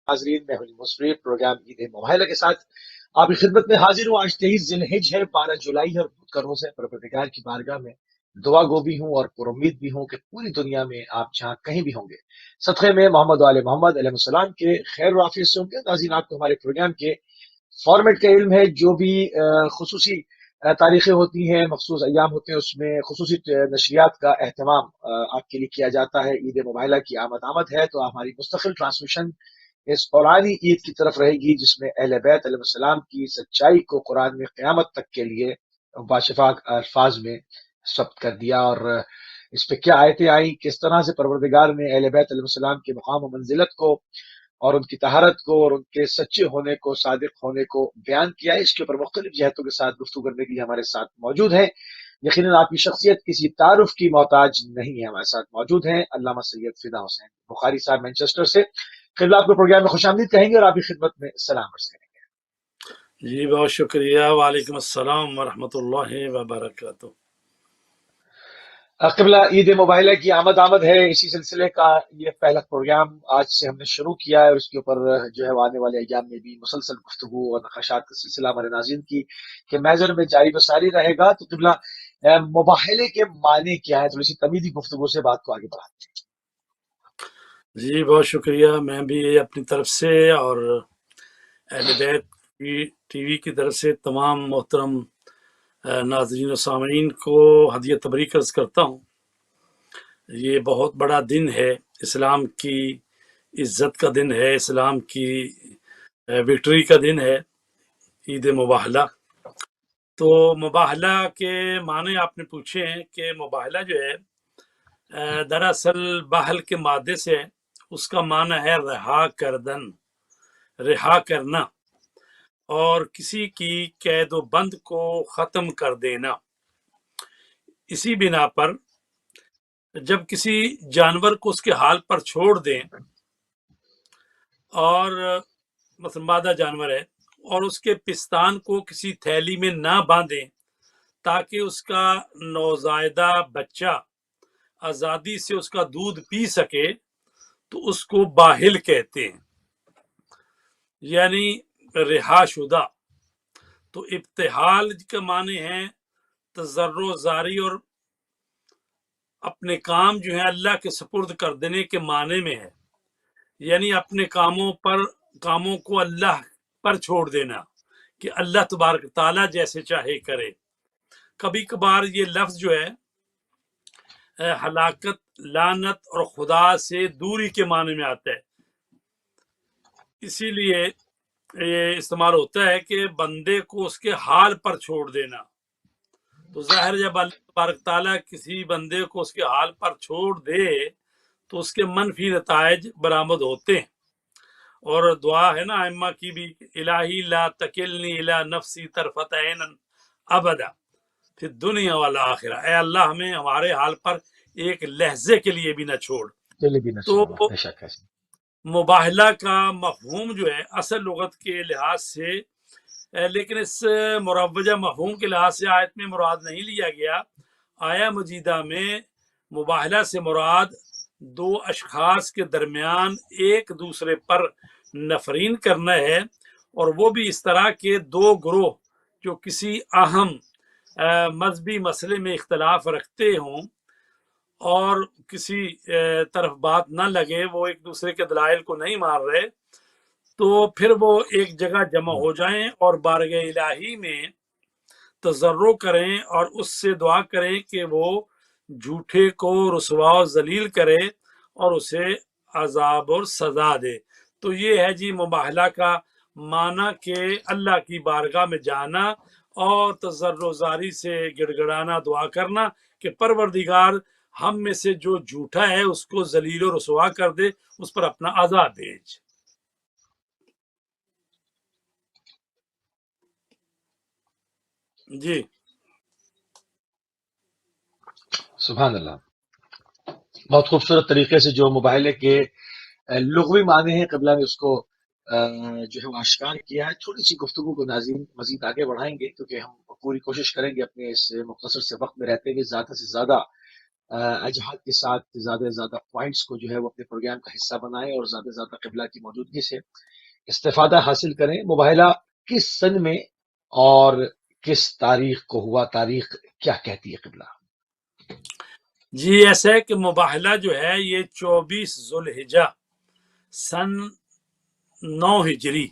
ناظرین، میں مصرف پروگرام عید موبائلہ کے ساتھ آپ کی خدمت میں حاضر ہوں۔ آج 23 ذی الحجہ ہے، 12 جولائی ہے، اور بدھ کا روز ہے۔ پروردگار کی بارگاہ میں دعا گو بھی ہوں اور پر امید بھی ہوں کہ پوری دنیا میں آپ جہاں کہیں بھی ہوں گے، صدقے میں محمد و آل محمد علیہ السلام کے خیر و عافیت سے ہوں گے۔ ناظرین، آپ کو ہمارے پروگرام کے فارمیٹ کا علم ہے۔ جو بھی خصوصی تاریخیں ہوتی ہیں، مخصوص ایام ہوتے ہیں، اس میں خصوصی نشریات کا اہتمام آپ کے لیے کیا جاتا ہے۔ عید موبائلہ کی آمد ہے تو ہماری مستقل ٹرانسمیشن اس قرآنی عید کی طرف رہے گی، جس میں اہل بیت علیہ السلام کی سچائی کو قرآن میں قیامت تک کے لیے باشفاء الفاظ میں ثبت کر دیا، اور اس پہ کیا آیتیں آئیں، کس طرح سے پروردگار نے اہل بیت علیہ السلام کے مقام و منزلت کو اور ان کی طہارت کو اور ان کے سچے ہونے کو، صادق ہونے کو بیان کیا ہے۔ اس کے اوپر مختلف جہتوں کے ساتھ گفتگو کرنے کے لیے ہمارے ساتھ موجود ہیں۔ یقیناً آپ کی شخصیت کسی تعارف کی محتاج نہیں ہے، ہمارے ساتھ موجود ہیں علامہ سید فدا حسین بخاری صاحب مینچسٹر سے۔ قبلہ آپ کو پروگرام میں خوش آمدید کہیں گے اور آپ کی خدمت میں سلام عرض کریں گے۔ جی بہت شکریہ، وعلیکم السلام ورحمۃ اللہ وبرکاتہ۔ قبلہ عید موبائلہ کی آمد ہے، اسی سلسلے کا یہ پہلا پروگرام آج سے ہم نے شروع کیا ہے، اور اس کے اوپر جو ہے آنے والے ایام میں بھی مسلسل گفتگو اور نقاشات کا سلسلہ ہمارے ناظرین کی کہ محضر میں جاری بساری رہے گا۔ تو قبلہ مباحلے کے معنی کیا ہے، تھوڑی سی تمیزی گفتگو سے بات کو آگے بڑھاتے ہیں۔ جی بہت شکریہ، میں بھی اپنی طرف سے اور اہل بیت ٹی وی کی طرف سے تمام محترم ناظرین و سامعین کو ہدیہ تبریک عرض کرتا ہوں۔ یہ بہت بڑا دن ہے، اسلام کی عزت کا دن ہے، اسلام کی وکٹری کا دن ہے، عید مباحلہ۔ تو مباحلہ کے معنی آپ نے پوچھے ہیں کہ مباحلہ جو ہے دراصل باحل کے مادے سے ہے، اس کا معنی ہے رہا کردن، رہا کرنا، اور کسی کی قید و بند کو ختم کر دینا۔ اسی بنا پر جب کسی جانور کو اس کے حال پر چھوڑ دیں، اور مثلا مادہ جانور ہے، اور اس کے پستان کو کسی تھیلی میں نہ باندھیں تاکہ اس کا نوزائیدہ بچہ آزادی سے اس کا دودھ پی سکے، تو اس کو باہل کہتے ہیں، یعنی رہا شدہ۔ تو ابتحال کا معنی ہے تضرع زاری، اور اپنے کام جو ہے اللہ کے سپرد کر دینے کے معنی میں ہے، یعنی اپنے کاموں کو اللہ پر چھوڑ دینا کہ اللہ تبارک تعالیٰ جیسے چاہے کرے۔ کبھی کبھار یہ لفظ جو ہے ہلاکت، لعنت اور خدا سے دوری کے معنی میں آتا ہے، اسی لیے یہ استعمال ہوتا ہے کہ بندے کو اس کے حال پر چھوڑ دینا۔ تو ظاہر جب اللہ تبارک تعالیٰ کسی بندے کو اس کے حال پر چھوڑ دے تو اس کے منفی نتائج برآمد ہوتے ہیں، اور دعا ہے نا ائمہ کی بھی، الہی لا تکلنی الی نفسی طرفۃ عین ابدا فی الدنیا والآخرہ، اے اللہ ہمیں ہمارے حال پر ایک لہجے کے لیے بھی نہ چھوڑ۔ چلیے بھی نہ تو چھوڑنا، بے شک ہے۔ مباحلہ کا مفہوم جو ہے اصل لغت کے لحاظ سے، لیکن اس مروجہ مفہوم کے لحاظ سے آیت میں مراد نہیں لیا گیا۔ آیا مجیدہ میں مباحلہ سے مراد دو اشخاص کے درمیان ایک دوسرے پر نفرین کرنا ہے، اور وہ بھی اس طرح کے دو گروہ جو کسی اہم مذہبی مسئلے میں اختلاف رکھتے ہوں اور کسی طرف بات نہ لگے، وہ ایک دوسرے کے دلائل کو نہیں مار رہے، تو پھر وہ ایک جگہ جمع ہو جائیں اور بارگاہ الہی میں تضرع کریں اور اس سے دعا کریں کہ وہ جھوٹے کو رسوا و ذلیل کرے اور اسے عذاب اور سزا دے۔ تو یہ ہے جی مباحلہ کا معنی کہ اللہ کی بارگاہ میں جانا اور تضرع زاری سے گڑ گڑانا، دعا کرنا کہ پروردگار ہم میں سے جو جھوٹا ہے اس کو ذلیل و رسوا کر دے، اس پر اپنا عذاب بھیج۔ جی سبحان اللہ، بہت خوبصورت طریقے سے جو مباحلے کے لغوی معنی ہیں قبلہ نے اس کو جو ہے وہ آشکار کیا ہے۔ تھوڑی سی گفتگو کو ناظرین مزید آگے بڑھائیں گے، کیونکہ ہم پوری کوشش کریں گے اپنے اس مختصر سے وقت میں رہتے ہوئے زیادہ سے زیادہ اجہاد کے ساتھ زیادہ سے زیادہ پوائنٹس کو جو ہے وہ اپنے پروگرام کا حصہ بنائیں اور زیادہ سے زیادہ قبلہ کی موجودگی سے استفادہ حاصل کریں۔ مباہلہ کس سن میں اور کس تاریخ کو ہوا؟ تاریخ کیا کہتی ہے قبلہ؟ جی ایسا ہے کہ مباہلہ جو ہے یہ 24 ذوالحجہ سن 9 ہجری،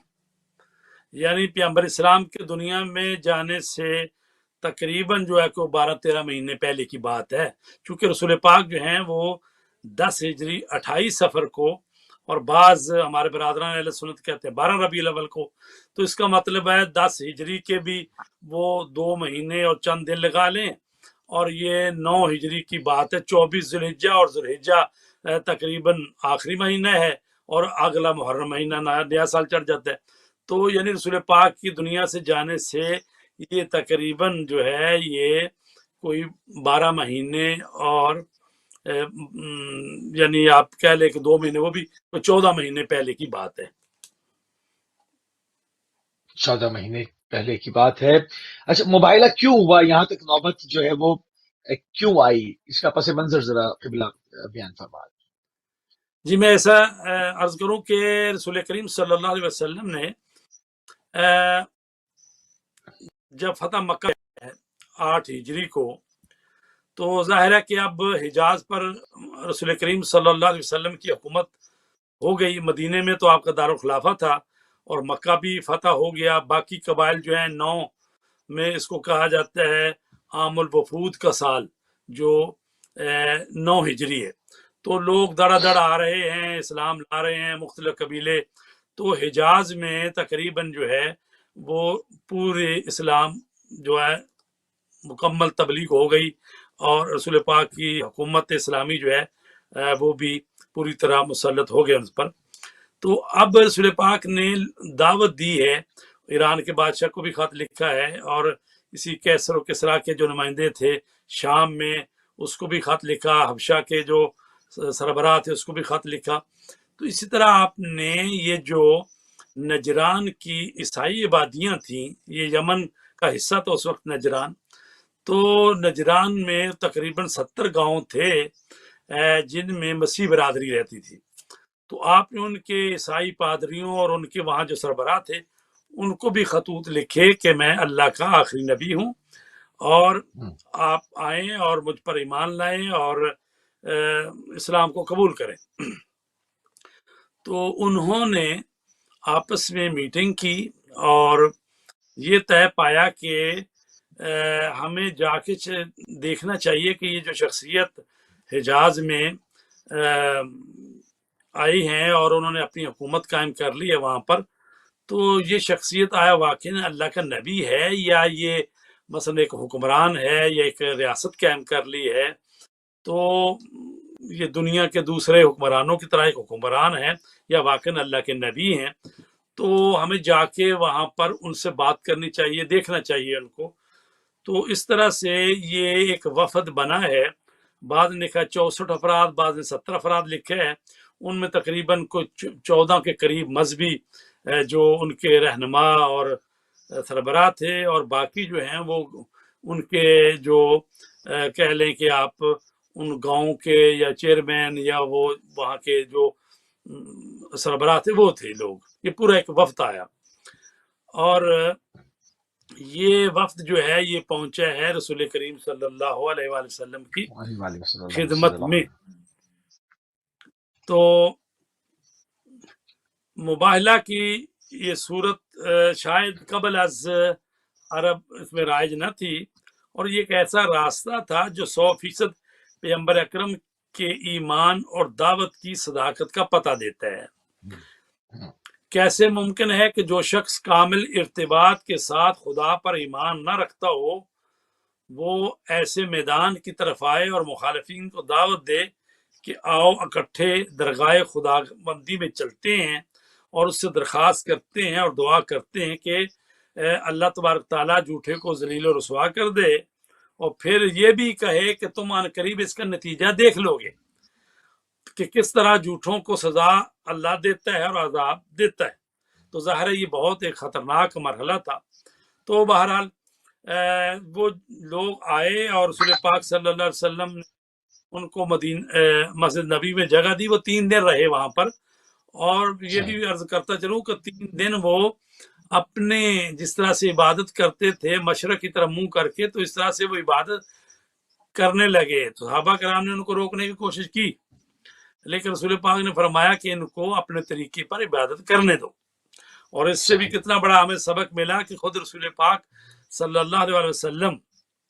یعنی پیغمبر اسلام کے دنیا میں جانے سے تقریباً جو ہے کہ 12-13 مہینے پہلے کی بات ہے، چونکہ رسول پاک جو ہیں وہ 10 ہجری 28 سفر کو، اور بعض ہمارے برادران اہل سنت کہتے ہیں 12 ربیع الاول کو، تو اس کا مطلب ہے 10 ہجری کے بھی وہ 2 مہینے اور چند دن لگا لیں، اور یہ 9 ہجری کی بات ہے۔ 24 ذوالحجہ اور ذوالحجہ تقریباً آخری مہینہ ہے، اور اگلا محرم مہینہ نیا سال چڑھ جاتا ہے، تو یعنی رسول پاک کی دنیا سے جانے سے یہ تقریباً جو ہے یہ کوئی 12 مہینے اور یعنی آپ کہہ لیں کہ 2 مہینے، وہ بھی 14 مہینے پہلے کی بات ہے۔ 14 مہینے پہلے کی بات ہے۔ اچھا، مباہلہ کیوں ہوا؟ یہاں تک نوبت جو ہے وہ کیوں آئی؟ اس کا پس منظر ذرا قبلہ بیان فرما۔ جی میں ایسا عرض کروں کہ رسول کریم صلی اللہ علیہ وسلم نے جب فتح مکہ 8 ہجری کو، تو ظاہر ہے کہ اب حجاز پر رسول کریم صلی اللہ علیہ وسلم کی حکومت ہو گئی۔ مدینے میں تو آپ کا دارالخلافہ تھا، اور مکہ بھی فتح ہو گیا۔ باقی قبائل جو ہیں 9 میں اس کو کہا جاتا ہے عام الوفود کا سال، جو 9 ہجری ہے، تو لوگ دڑا دڑ آ رہے ہیں، اسلام لا رہے ہیں مختلف قبیلے، تو حجاز میں تقریباً جو ہے وہ پورے اسلام جو ہے مکمل تبلیغ ہو گئی، اور رسول پاک کی حکومت اسلامی جو ہے وہ بھی پوری طرح مسلط ہو گیا ان پر۔ تو اب رسول پاک نے دعوت دی ہے، ایران کے بادشاہ کو بھی خط لکھا ہے، اور اسی کیسر و کسریٰ کے جو نمائندے تھے شام میں اس کو بھی خط لکھا، حبشہ کے جو سربراہ تھے اس کو بھی خط لکھا۔ تو اسی طرح آپ نے یہ جو نجران کی عیسائی آبادیاں تھیں، یہ یمن کا حصہ تھا اس وقت نجران، تو نجران میں تقریباً 70 گاؤں تھے جن میں مسیح برادری رہتی تھی۔ تو آپ نے ان کے عیسائی پادریوں اور ان کے وہاں جو سربراہ تھے ان کو بھی خطوط لکھے کہ میں اللہ کا آخری نبی ہوں، اور آپ آئیں اور مجھ پر ایمان لائیں اور اسلام کو قبول کریں۔ تو انہوں نے آپس میں میٹنگ کی اور یہ طے پایا کہ ہمیں جا کے دیکھنا چاہیے کہ یہ جو شخصیت حجاز میں آئی ہیں اور انہوں نے اپنی حکومت قائم کر لی ہے وہاں پر، تو یہ شخصیت آیا واقعی اللہ کا نبی ہے، یا یہ مثلا ایک حکمران ہے، یا ایک ریاست قائم کر لی ہے، تو یہ دنیا کے دوسرے حکمرانوں کی طرح ایک حکمران ہے، یا واقعی اللہ کے نبی ہیں۔ تو ہمیں جا کے وہاں پر ان سے بات کرنی چاہیے، دیکھنا چاہیے ان کو۔ تو اس طرح سے یہ ایک وفد بنا ہے، بعض نے لکھا 64 افراد، بعض نے 70 افراد لکھے ہیں، ان میں تقریباً کچھ 14 کے قریب مذہبی جو ان کے رہنما اور سربراہ تھے، اور باقی جو ہیں وہ ان کے جو کہہ لیں کہ آپ ان گاؤں کے یا چیئرمین یا وہ وہاں کے جو سربراہ تھے وہ تھے لوگ۔ یہ پورا ایک وفد آیا، اور یہ وفد جو ہے یہ پہنچا ہے رسول کریم صلی اللہ علیہ وآلہ وسلم کی خدمت میں۔ تو مباہلہ کی یہ صورت شاید قبل از عرب اس میں رائج نہ تھی، اور یہ ایک ایسا راستہ تھا جو 100% پیغمبر اکرم کے ایمان اور دعوت کی صداقت کا پتہ دیتا ہے۔ کیسے ممکن ہے کہ جو شخص کامل ارتباط کے ساتھ خدا پر ایمان نہ رکھتا ہو وہ ایسے میدان کی طرف آئے اور مخالفین کو دعوت دے کہ آؤ اکٹھے درگاہ خدا بندی میں چلتے ہیں اور اس سے درخواست کرتے ہیں اور دعا کرتے ہیں کہ اللہ تبارک تعالیٰ جھوٹے کو ذلیل و رسوا کر دے، اور پھر یہ بھی کہے کہ تم عن قریب اس کا نتیجہ دیکھ لو گے کہ کس طرح جھوٹوں کو سزا اللہ دیتا ہے اور عذاب دیتا ہے۔ تو ظاہر ہے یہ بہت ایک خطرناک مرحلہ تھا۔ تو بہرحال وہ لوگ آئے اور رسول پاک صلی اللہ علیہ وسلم ان کو مسجد نبی میں جگہ دی، وہ 3 دن رہے وہاں پر. اور یہ بھی عرض کرتا چلوں کہ 3 دن وہ اپنے جس طرح سے عبادت کرتے تھے مشرق کی طرف منہ کر کے، تو اس طرح سے وہ عبادت کرنے لگے. تو صحابہ کرام نے ان کو روکنے کی کوشش کی، لیکن رسول پاک نے فرمایا کہ ان کو اپنے طریقے پر عبادت کرنے دو. اور اس سے بھی کتنا بڑا ہمیں سبق ملا کہ خود رسول پاک صلی اللہ علیہ وسلم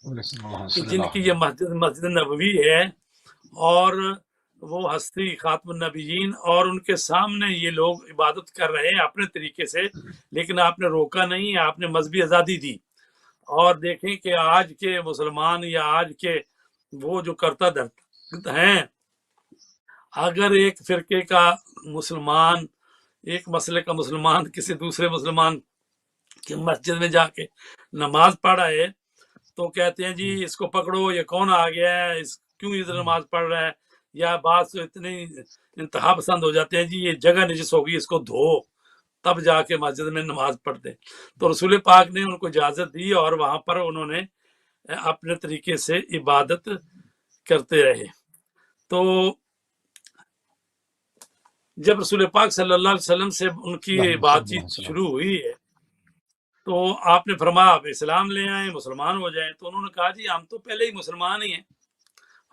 کہ جن کی یہ مسجد نبوی ہے اور وہ ہستی خاتم النبیین، اور ان کے سامنے یہ لوگ عبادت کر رہے ہیں اپنے طریقے سے، لیکن آپ نے روکا نہیں، آپ نے مذہبی آزادی دی. اور دیکھیں کہ آج کے مسلمان یا آج کے وہ جو کرتا دھرتا ہیں، اگر ایک فرقے کا مسلمان، ایک مسئلے کا مسلمان کسی دوسرے مسلمان کی مسجد میں جا کے نماز پڑھ رہے تو کہتے ہیں جی اس کو پکڑو، یہ کون آ گیا ہے، کیوں ادھر نماز پڑھ رہا ہے. یا بعض اتنے انتہا پسند ہو جاتے ہیں جی یہ جگہ نجس ہوگی اس کو دھو تب جا کے مسجد میں نماز پڑھتے. تو رسول پاک نے ان کو اجازت دی اور وہاں پر انہوں نے اپنے طریقے سے عبادت کرتے رہے. تو جب رسول پاک صلی اللہ علیہ وسلم سے ان کی بات چیت شروع ہوئی ہے تو آپ نے فرمایا آپ اسلام لے آئیں، مسلمان ہو جائیں. تو انہوں نے کہا جی ہم تو پہلے ہی مسلمان ہی ہیں.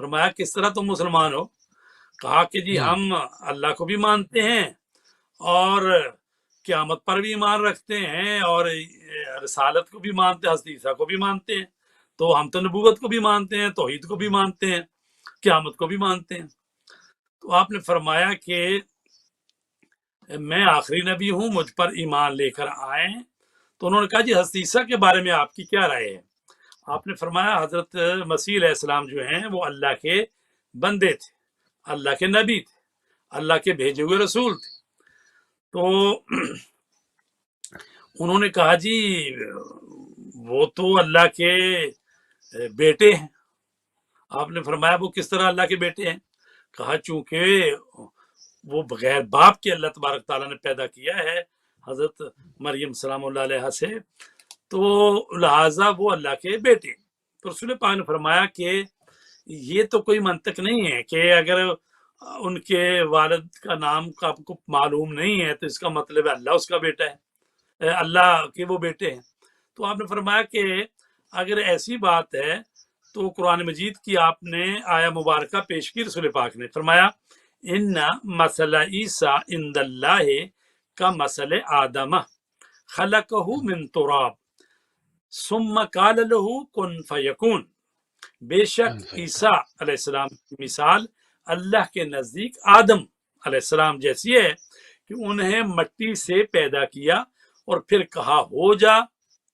فرمایا کس طرح تم مسلمان ہو؟ کہا کہ جی ہم اللہ کو بھی مانتے ہیں اور قیامت پر بھی ایمان رکھتے ہیں اور رسالت کو بھی مانتے ہیں، حضرت عیسیٰ کو بھی مانتے ہیں. تو ہم تو نبوت کو بھی مانتے ہیں، توحید کو بھی مانتے ہیں، قیامت کو بھی مانتے ہیں. تو آپ نے فرمایا کہ میں آخری نبی ہوں، مجھ پر ایمان لے کر آئیں. تو انہوں نے کہا جی حضرت عیسیٰ کے بارے میں آپ کی کیا رائے ہے؟ آپ نے فرمایا حضرت مسیح علیہ السلام جو ہیں وہ اللہ کے بندے تھے، اللہ کے نبی تھے، اللہ کے بھیجے ہوئے رسول تھے. تو انہوں نے کہا جی وہ تو اللہ کے بیٹے ہیں. آپ نے فرمایا وہ کس طرح اللہ کے بیٹے ہیں؟ کہا چونکہ وہ بغیر باپ کے اللہ تبارک تعالیٰ نے پیدا کیا ہے حضرت مریم سلام اللہ علیہ سے، تو لہٰذا وہ اللہ کے بیٹے. تو رسول پاک نے فرمایا کہ یہ تو کوئی منطق نہیں ہے کہ اگر ان کے والد کا نام کا آپ کو معلوم نہیں ہے تو اس کا مطلب ہے اللہ اس کا بیٹا ہے، اللہ کے وہ بیٹے ہیں. تو آپ نے فرمایا کہ اگر ایسی بات ہے تو قرآن مجید کی آپ نے آیا مبارکہ پیش کی. رسول پاک نے فرمایا ان مثل عیسیٰ عند اللہ کا مثل آدم خلقہ من تراب ثم قال له کن فیکون. بے شک عیسیٰ علیہ السلام کی مثال اللہ کے نزدیک آدم علیہ السلام جیسی ہے کہ انہیں مٹی سے پیدا کیا اور پھر کہا ہو جا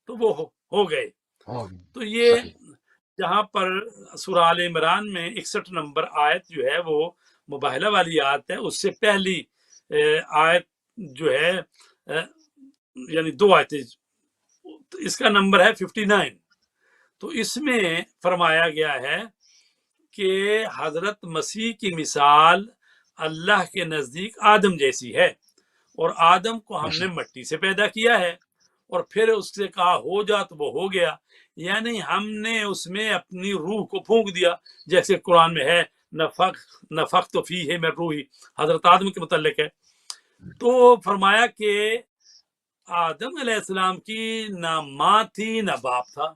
تو وہ ہو گئے. تو یہ جہاں پر سورہ آل عمران میں 61 نمبر آیت جو ہے وہ مباہلہ والی آیت ہے، اس سے پہلی آیت جو ہے یعنی 2 آیتیں، اس کا نمبر ہے 59. تو اس میں فرمایا گیا ہے کہ حضرت مسیح کی مثال اللہ کے نزدیک آدم جیسی ہے، اور آدم کو ہم نے مٹی سے پیدا کیا ہے اور پھر اس سے کہا ہو جا تو وہ ہو گیا. یعنی ہم نے اس میں اپنی روح کو پھونک دیا، جیسے قرآن میں ہے نفخت فیہ من روحی، حضرت آدم کے متعلق ہے. تو فرمایا کہ آدم علیہ السلام کی نہ ماں تھی نہ باپ تھا،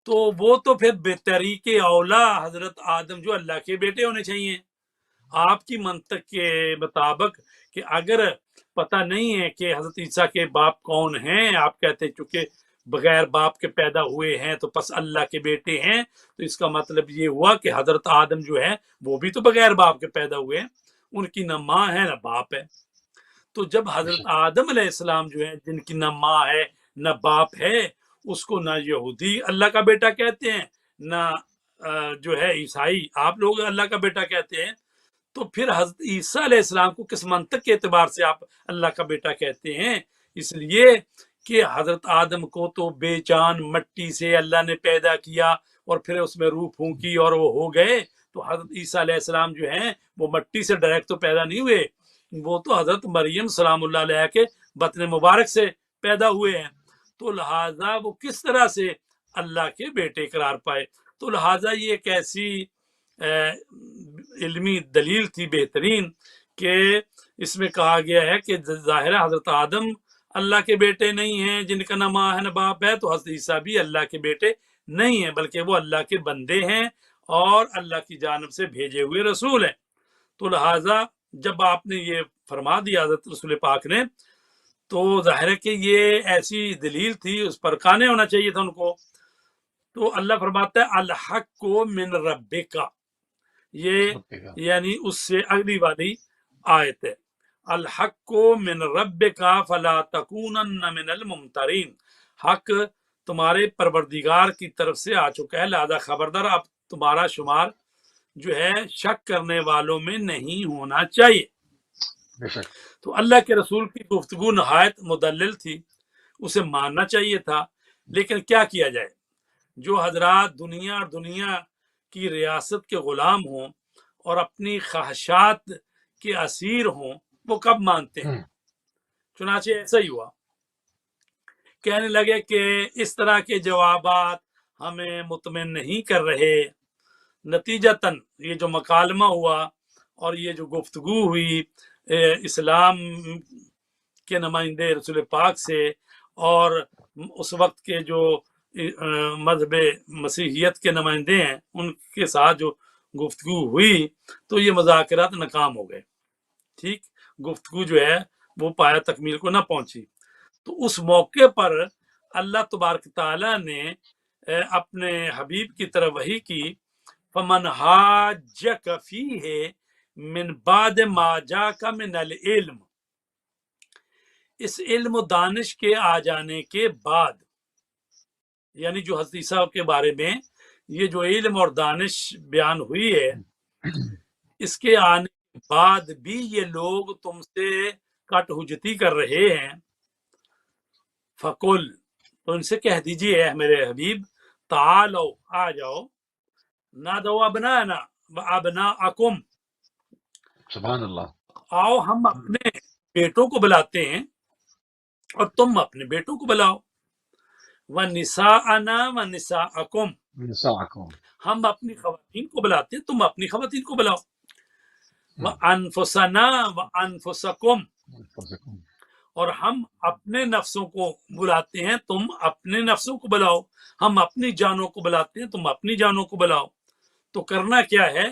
تو وہ تو پھر بطریق اولا حضرت آدم جو اللہ کے بیٹے ہونے چاہیے. آپ کی منطق کے مطابق کہ اگر پتہ نہیں ہے کہ حضرت عیسیٰ کے باپ کون ہیں، آپ کہتے ہیں چونکہ بغیر باپ کے پیدا ہوئے ہیں تو پس اللہ کے بیٹے ہیں، تو اس کا مطلب یہ ہوا کہ حضرت آدم جو ہے وہ بھی تو بغیر باپ کے پیدا ہوئے ہیں، ان کی نہ ماں ہے نہ باپ ہے. تو جب حضرت آدم علیہ السلام جو ہے جن کی نہ ماں ہے نہ باپ ہے، اس کو نہ یہودی اللہ کا بیٹا کہتے ہیں نہ جو ہے عیسائی آپ لوگ اللہ کا بیٹا کہتے ہیں، تو پھر حضرت عیسیٰ علیہ السلام کو کس منطق کے اعتبار سے آپ اللہ کا بیٹا کہتے ہیں؟ اس لیے کہ حضرت آدم کو تو بے جان مٹی سے اللہ نے پیدا کیا اور پھر اس میں روح پھونکی اور وہ ہو گئے. تو حضرت عیسیٰ علیہ السلام جو ہیں وہ مٹی سے ڈائریکٹ تو پیدا نہیں ہوئے، وہ تو حضرت مریم سلام اللہ علیہ کے بطن مبارک سے پیدا ہوئے ہیں. تو لہٰذا وہ کس طرح سے اللہ کے بیٹے قرار پائے؟ تو لہٰذا یہ ایک ایسی علمی دلیل تھی بہترین کہ اس میں کہا گیا ہے کہ ظاہر ہے حضرت آدم اللہ کے بیٹے نہیں ہیں جن کا نہ ماں ہے نہ باپ ہے، تو حضرت عیسیٰ بھی اللہ کے بیٹے نہیں ہیں بلکہ وہ اللہ کے بندے ہیں اور اللہ کی جانب سے بھیجے ہوئے رسول ہیں۔ تو لہٰذا جب آپ نے یہ فرما دیا حضرت رسول پاک نے، تو ظاہر ہے کہ یہ ایسی دلیل تھی، اس پر قانے ہونا چاہیے تھا ان کو۔ تو اللہ فرماتا ہے الحق کو من ربک، یہ یعنی اس سے اگلی والی آیت ہے، الحق کو من ربک فلا تکونن من الممترین، حق تمہارے پروردگار کی طرف سے آ چکا ہے، لہذا خبردار اب تمہارا شمار جو ہے شک کرنے والوں میں نہیں ہونا چاہیے۔ تو اللہ کے رسول کی گفتگو نہایت مدلل تھی، اسے ماننا چاہیے تھا، لیکن کیا کیا جائے، جو حضرات دنیا کی ریاست کے غلام ہوں اور اپنی خواہشات کے اسیر ہوں وہ کب مانتے ہیں؟ چنانچہ ایسا ہی ہوا، کہنے لگے کہ اس طرح کے جوابات ہمیں مطمئن نہیں کر رہے۔ نتیجتاً یہ جو مکالمہ ہوا اور یہ جو گفتگو ہوئی اسلام کے نمائندے رسول پاک سے اور اس وقت کے جو مذہب مسیحیت کے نمائندے ہیں ان کے ساتھ جو گفتگو ہوئی، تو یہ مذاکرات ناکام ہو گئے، ٹھیک، گفتگو جو ہے وہ پایا تکمیل کو نہ پہنچی۔ تو اس موقع پر اللہ تبارک تعالیٰ نے اپنے حبیب کی طرف وحی کی، فمن حاجک فیہ من بعد ما جاک من العلم، اس علم و دانش کے آ جانے کے بعد، یعنی جو حضرت عیسیٰ کے بارے میں یہ جو علم اور دانش بیان ہوئی ہے، اس کے آنے کے بعد بھی یہ لوگ تم سے کٹ حجتی کر رہے ہیں، فقل، تو ان سے کہہ دیجئے اے میرے حبیب، تعالو، آ جاؤ، نادو ابنانا وابناءکم، سبحان اللہ، آؤ ہم اپنے بیٹوں کو بلاتے ہیں اور تم اپنے بیٹوں کو بلاؤ، وَنِسَاءَنَا وَنِسَاءَكُمْ، ہم اپنی خواتین کو بلاتے ہیں تم اپنی خواتین کو بلاؤ، وَأَنفُسَنَا وَأَنفُسَكُمْ، اور ہم اپنے نفسوں کو بلاتے ہیں تم اپنے نفسوں کو بلاؤ، ہم اپنی جانوں کو بلاتے ہیں تم اپنی جانوں کو بلاؤ۔ تو کرنا کیا ہے،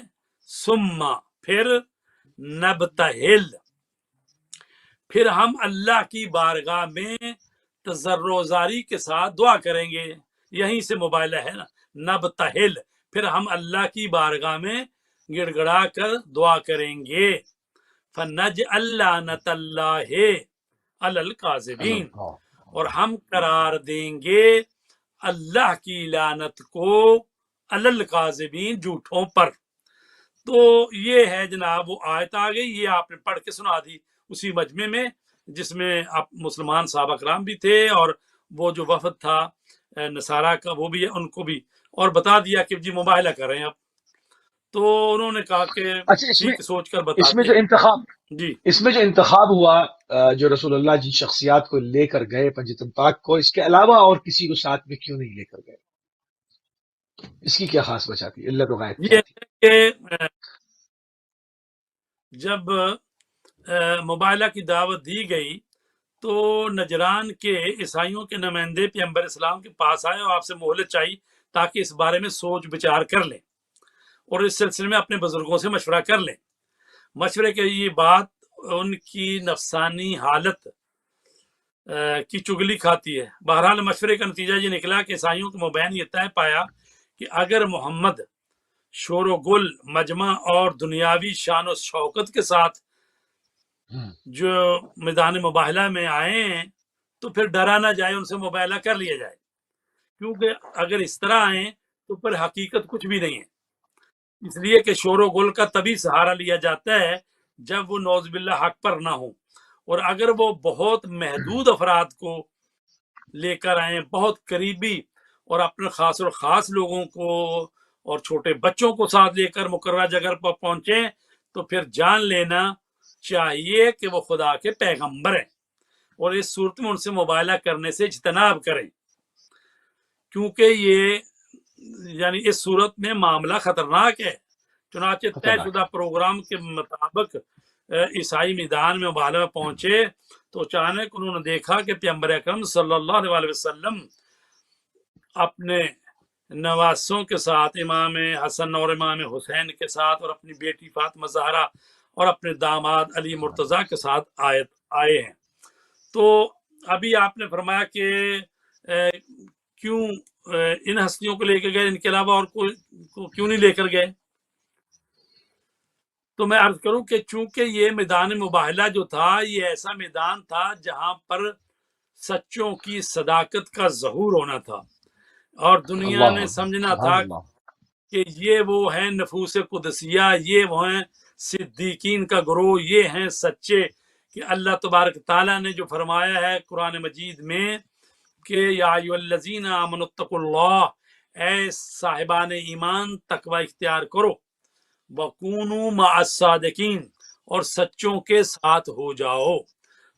ثم، پھر، نبتہل، پھر ہم اللہ کی بارگاہ میں تضرع و زاری کے ساتھ دعا کریں گے، یہیں سے مبالغہ ہے نا، نبتہل، پھر ہم اللہ کی بارگاہ میں گڑ گڑا کر دعا کریں گے، فنجعل لعنت اللہ علی الکاذبین، اور ہم قرار دیں گے اللہ کی لعنت کو علی الکاذبین، جھوٹوں پر۔ تو یہ ہے جناب وہ آیت آ گئی، یہ آپ نے پڑھ کے سنا دی اسی مجمع میں جس میں مسلمان صحابہ کرام بھی تھے اور وہ جو وفد تھا نصارہ کا وہ بھی ہے، ان کو بھی، اور بتا دیا کہ جی مباہلہ کر رہے ہیں اب۔ تو انہوں نے کہا کہ ٹھیک سوچ کر بتا اس میں جو انتخاب جی اس میں جو انتخاب ہوا جو رسول اللہ جن شخصیات کو لے کر گئے پنجتن پاک کو، اس کے علاوہ اور کسی کو ساتھ میں کیوں نہیں لے کر گئے؟ اس کی کیا خاص وجہ تھی، علت و غایت یہ کیا تھی؟ کہ جب مباہلہ کی دعوت دی گئی تو نجران کے عیسائیوں کے نمائندے پیغمبر اسلام کے پاس آئے اور آپ سے مہلت چاہی تاکہ اس بارے میں سوچ بچار کر لیں اور اس سلسلے میں اپنے بزرگوں سے مشورہ کر لیں۔ مشورے کی یہ بات ان کی نفسانی حالت کی چگلی کھاتی ہے۔ بہرحال مشورے کا نتیجہ یہ نکلا کہ عیسائیوں کے مابین یہ طے پایا کہ اگر محمد شور و گل، مجمع اور دنیاوی شان و شوکت کے ساتھ جو میدان مباہلہ میں آئے ہیں تو پھر ڈرا نہ جائے، ان سے مباہلہ کر لیا جائے، کیونکہ اگر اس طرح آئیں تو پھر حقیقت کچھ بھی نہیں ہے، اس لیے کہ شور و گل کا تبھی سہارا لیا جاتا ہے جب وہ نعوذ باللہ حق پر نہ ہو، اور اگر وہ بہت محدود افراد کو لے کر آئیں، بہت قریبی اور اپنے خاص اور خاص لوگوں کو اور چھوٹے بچوں کو ساتھ لے کر مقررہ جگہ پر پہنچیں تو پھر جان لینا چاہیے کہ وہ خدا کے پیغمبر ہیں، اور اس صورت میں ان سے مباہلہ کرنے سے اجتناب کریں، کیونکہ یہ یعنی اس صورت میں معاملہ خطرناک ہے، چنانچہ طے خطرناک شدہ پروگرام کے مطابق عیسائی میدان میں مباہلہ میں پہنچے تو اچانک انہوں نے دیکھا کہ پیغمبر اکرم صلی اللہ علیہ وسلم اپنے نواسوں کے ساتھ، امام حسن اور امام حسین کے ساتھ، اور اپنی بیٹی فاطمہ زہرا اور اپنے داماد علی مرتضیٰ کے ساتھ آئے ہیں۔ تو ابھی آپ نے فرمایا کہ کیوں ان ہستیوں کو لے کے گئے، ان کے علاوہ اور کوئی کو کیوں نہیں لے کر گئے؟ تو میں عرض کروں کہ چونکہ یہ میدان مباہلہ جو تھا، یہ ایسا میدان تھا جہاں پر سچوں کی صداقت کا ظہور ہونا تھا، اور دنیا اللہ نے اکبر، سمجھنا سبحان تھا اللہ۔ کہ یہ وہ ہیں نفوس قدسیہ، یہ وہ ہیں صدیقین کا گروہ، یہ ہیں سچے، کہ اللہ تبارک تعالیٰ نے جو فرمایا ہے قرآن مجید میں کہ یا ایھا الذین آمنوا اتقوا اللہ، اے صاحبان ایمان تقوی اختیار کرو، وَكُونُوا مَعَ الصَّادِقِينَ، اور سچوں کے ساتھ ہو جاؤ۔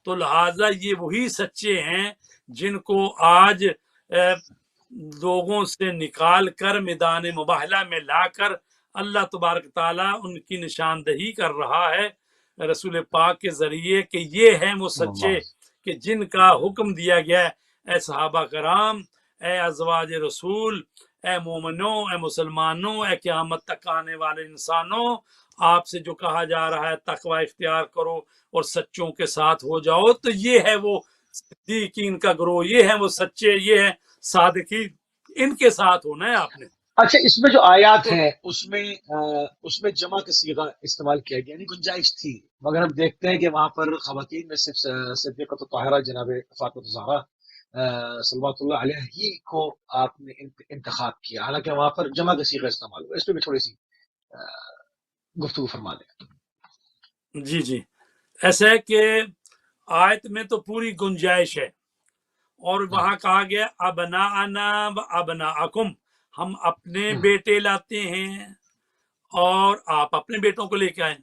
تو لہٰذا یہ وہی سچے ہیں جن کو آج لوگوں سے نکال کر میدان مباہلہ میں لا کر اللہ تبارک تعالیٰ ان کی نشاندہی کر رہا ہے رسول پاک کے ذریعے کہ یہ ہیں وہ سچے کہ جن کا حکم دیا گیا ہے، اے صحابہ کرام، اے ازواج رسول، اے مومنوں، اے مسلمانوں، اے قیامت تک آنے والے انسانوں، آپ سے جو کہا جا رہا ہے تقوی اختیار کرو اور سچوں کے ساتھ ہو جاؤ، تو یہ ہے وہ صدیقین کا گروہ، یہ ہے وہ سچے، یہ ہے صادقین، ان کے ساتھ ہونا ہے آپ نے۔ اچھا، اس میں جو آیات تو ہیں اس میں جمع کا صیغہ استعمال کیا گیا، یعنی گنجائش تھی، مگر ہم دیکھتے ہیں کہ وہاں پر خواتین میں صرف صدیقۃ طاہرہ جناب فاطمہ زہرا صلوات اللہ علیہ ہی کو آپ نے انتخاب کیا، حالانکہ وہاں پر جمع کا صیغہ استعمال ہوا۔ اس پہ بھی تھوڑی سی گفتگو فرما دیں۔ جی ایسا ہے کہ آیت میں تو پوری گنجائش ہے، اور وہاں کہا گیا ابناءنا و ابناءکم، ہم اپنے بیٹے لاتے ہیں اور آپ اپنے بیٹوں کو لے کے آئیں،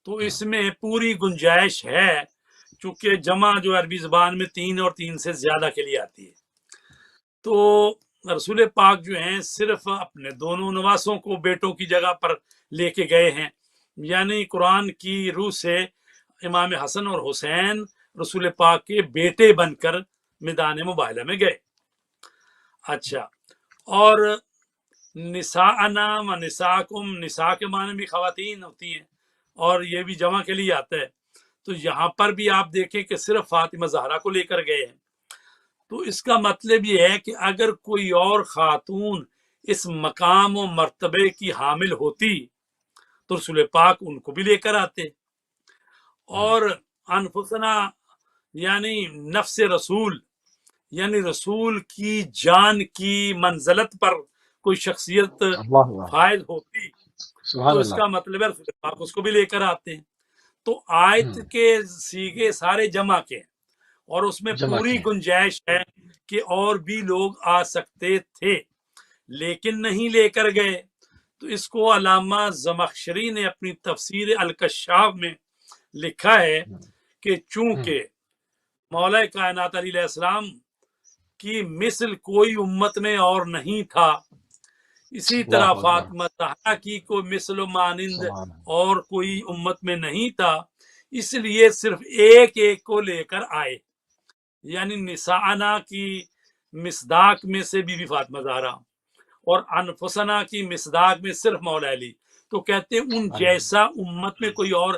تو اس میں پوری گنجائش ہے، چونکہ جمع جو عربی زبان میں 3 اور 3 سے زیادہ کے لیے آتی ہے۔ تو رسول پاک جو ہیں صرف اپنے دونوں نواسوں کو بیٹوں کی جگہ پر لے کے گئے ہیں، یعنی قرآن کی روح سے امام حسن اور حسین رسول پاک کے بیٹے بن کر میدان مباہلہ میں گئے۔ اچھا، اور نساءنا و نساءکم، نساء کے معنی بھی خواتین ہوتی ہیں اور یہ بھی جمع کے لیے آتا ہے، تو یہاں پر بھی آپ دیکھیں کہ صرف فاطمہ زہرا کو لے کر گئے ہیں۔ تو اس کا مطلب یہ ہے کہ اگر کوئی اور خاتون اس مقام و مرتبے کی حامل ہوتی تو رسول پاک ان کو بھی لے کر آتے، اور انفسنا یعنی نفس رسول، یعنی رسول کی جان کی منزلت پر کوئی شخصیت فائز ہوتی تو اس کا مطلب ہے رسول پاک اس کو بھی لے کر آتے ہیں۔ تو آیت کے سیغے سارے جمع کے ہیں، اور اس میں پوری گنجائش ہے کہ اور بھی لوگ آ سکتے تھے لیکن نہیں لے کر گئے۔ تو اس کو علامہ زمخشری نے اپنی تفسیر الکشاف میں لکھا ہے کہ چونکہ مولا کائنات علیہ السلام کی مثل کوئی امت میں اور نہیں تھا، اسی طرح فاطمہ زہرا کی کوئی مثل و مانند اور کوئی امت میں نہیں تھا، اس لیے صرف ایک ایک کو لے کر آئے، یعنی نساءنا کی مصداق میں سے بی بی فاطمہ زہرا اور انفسنا کی مصداق میں صرف مولا علی، تو کہتے ہیں ان جیسا امت میں کوئی اور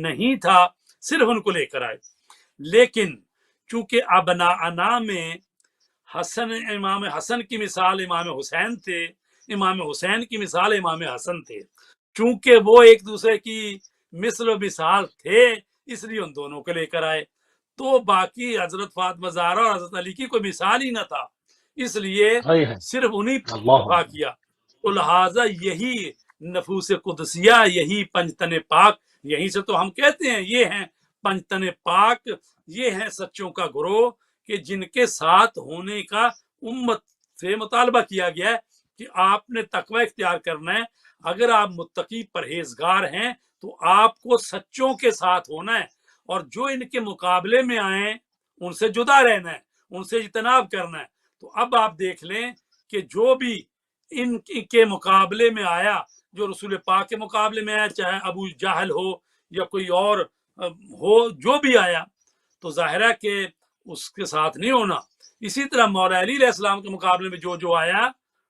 نہیں تھا، صرف ان کو لے کر آئے۔ لیکن چونکہ ابناءنا میں امام حسن کی مثال امام حسین تھے، امام حسین کی مثال امام حسن تھے، چونکہ وہ ایک دوسرے کی مثل و مثال تھے اس لیے ان دونوں کو لے کر آئے۔ تو باقی حضرت فاطمہ زہرا اور حضرت علی کی کوئی مثال ہی نہ تھا، اس لیے صرف انہی پر اکتفا کیا۔ تو لہٰذا یہی نفوس قدسیہ، یہی پنجتن پاک، یہیں سے تو ہم کہتے ہیں یہ ہیں پنجتن پاک، یہ ہیں سچوں کا گروہ کہ جن کے ساتھ ہونے کا امت سے مطالبہ کیا گیا ہے کہ آپ نے تقوی اختیار کرنا ہے، اگر آپ متقی پرہیزگار ہیں تو آپ کو سچوں کے ساتھ ہونا ہے، اور جو ان کے مقابلے میں آئیں ان سے جدا رہنا ہے، ان سے اجتناب کرنا ہے۔ تو اب آپ دیکھ لیں کہ جو بھی ان کے مقابلے میں آیا جو رسول پاک کے مقابلے میں ہے، چاہے ابو جہل ہو یا کوئی اور ہو، جو بھی آیا تو ظاہر ہے کہ اس کے ساتھ نہیں ہونا۔ اسی طرح مولا علی علیہ السلام کے مقابلے میں جو آیا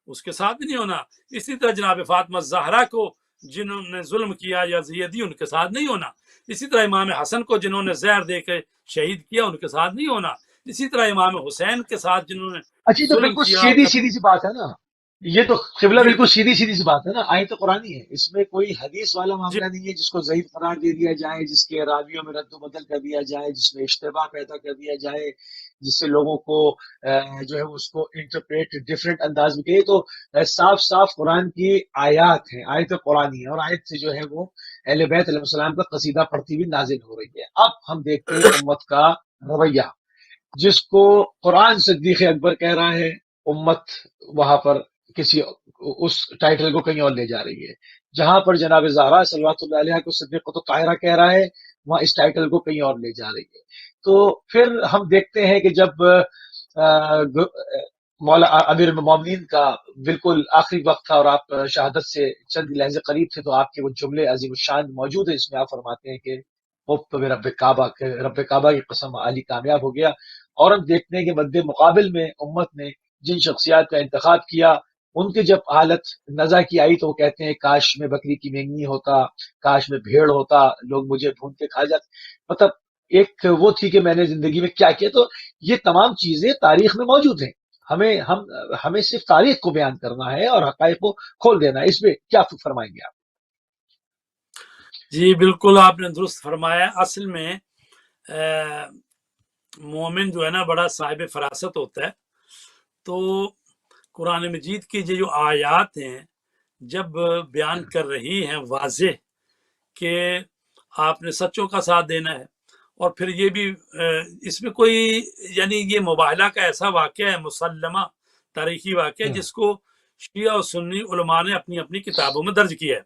اس کے ساتھ نہیں ہونا۔ اسی طرح جناب فاطمہ زہرا کو جنہوں نے ظلم کیا یا زیدی، ان کے ساتھ نہیں ہونا۔ اسی طرح امام حسن کو جنہوں نے زہر دے کے شہید کیا، ان کے ساتھ نہیں ہونا۔ اسی طرح امام حسین کے ساتھ جنہوں نے اچھی تو ظلم بالکل کیا سیدھی سیدھی سی بات ہے نا، یہ تو قبلہ جی بالکل سیدھی سیدھی سی بات ہے نا، آیت قرآنی ہے، اس میں کوئی حدیث والا جی معاملہ نہیں ہے جس کو ضعیف قرار دے دیا جائے، جس کے راویوں میں رد و بدل کر دیا جائے، جس میں اشتباہ پیدا کر دیا جائے، جس سے لوگوں کو جو ہے اس کو انٹرپریٹ ڈفرینٹ انداز میں کیے۔ تو صاف صاف قرآن کی آیات ہیں، آیت قرآنی ہے، اور آیت سے جو ہے وہ اہل بیت علیہ السلام کا قصیدہ پڑھتی ہوئی نازل ہو رہی ہے۔ اب ہم دیکھتے ہیں امت کا رویہ، جس کو قرآن صدیق اکبر کہہ رہا ہے، امت وہاں پر کسی اس ٹائٹل کو کہیں اور لے جا رہی ہے۔ جہاں پر جناب زہرا صلوات اللہ علیہ کو صدیقۃ الطاہرہ کہہ رہا ہے، وہاں اس ٹائٹل کو کہیں اور لے جا رہی ہے۔ تو پھر ہم دیکھتے ہیں کہ جب مولا امیر المومنین کا بالکل آخری وقت تھا اور آپ شہادت سے چند لحظے قریب تھے، تو آپ کے وہ جملے عظیم الشان موجود ہیں، اس میں آپ فرماتے ہیں کہ رب کعبہ کی قسم علی کامیاب ہو گیا۔ اور ہم دیکھتے ہیں کہ مد مقابل میں امت نے جن شخصیات کا انتخاب کیا، ان کی جب حالت نزا کی آئی تو وہ کہتے ہیں کاش میں بکری کی مینگنی ہوتا، کاش میں بھیڑ ہوتا، لوگ مجھے ڈھونڈ کے کھا جاتے۔ مطلب ایک وہ تھی کہ میں نے زندگی میں کیا کیا۔ تو یہ تمام چیزیں تاریخ میں موجود ہیں، ہمیں صرف تاریخ کو بیان کرنا ہے اور حقائق کو کھول دینا ہے۔ اس پہ کیا فرمائیں گے آپ؟ جی بالکل آپ نے درست فرمایا۔ اصل میں مومن جو ہے نا بڑا صاحب فراست ہوتا ہے، تو قرآن مجید کی جو آیات ہیں جب بیان کر رہی ہیں واضح کہ آپ نے سچوں کا ساتھ دینا ہے، اور پھر یہ بھی اس میں کوئی یعنی یہ مباہلہ کا ایسا واقعہ ہے، مسلمہ تاریخی واقعہ، جس کو شیعہ اور سنی علماء نے اپنی اپنی کتابوں میں درج کیا ہے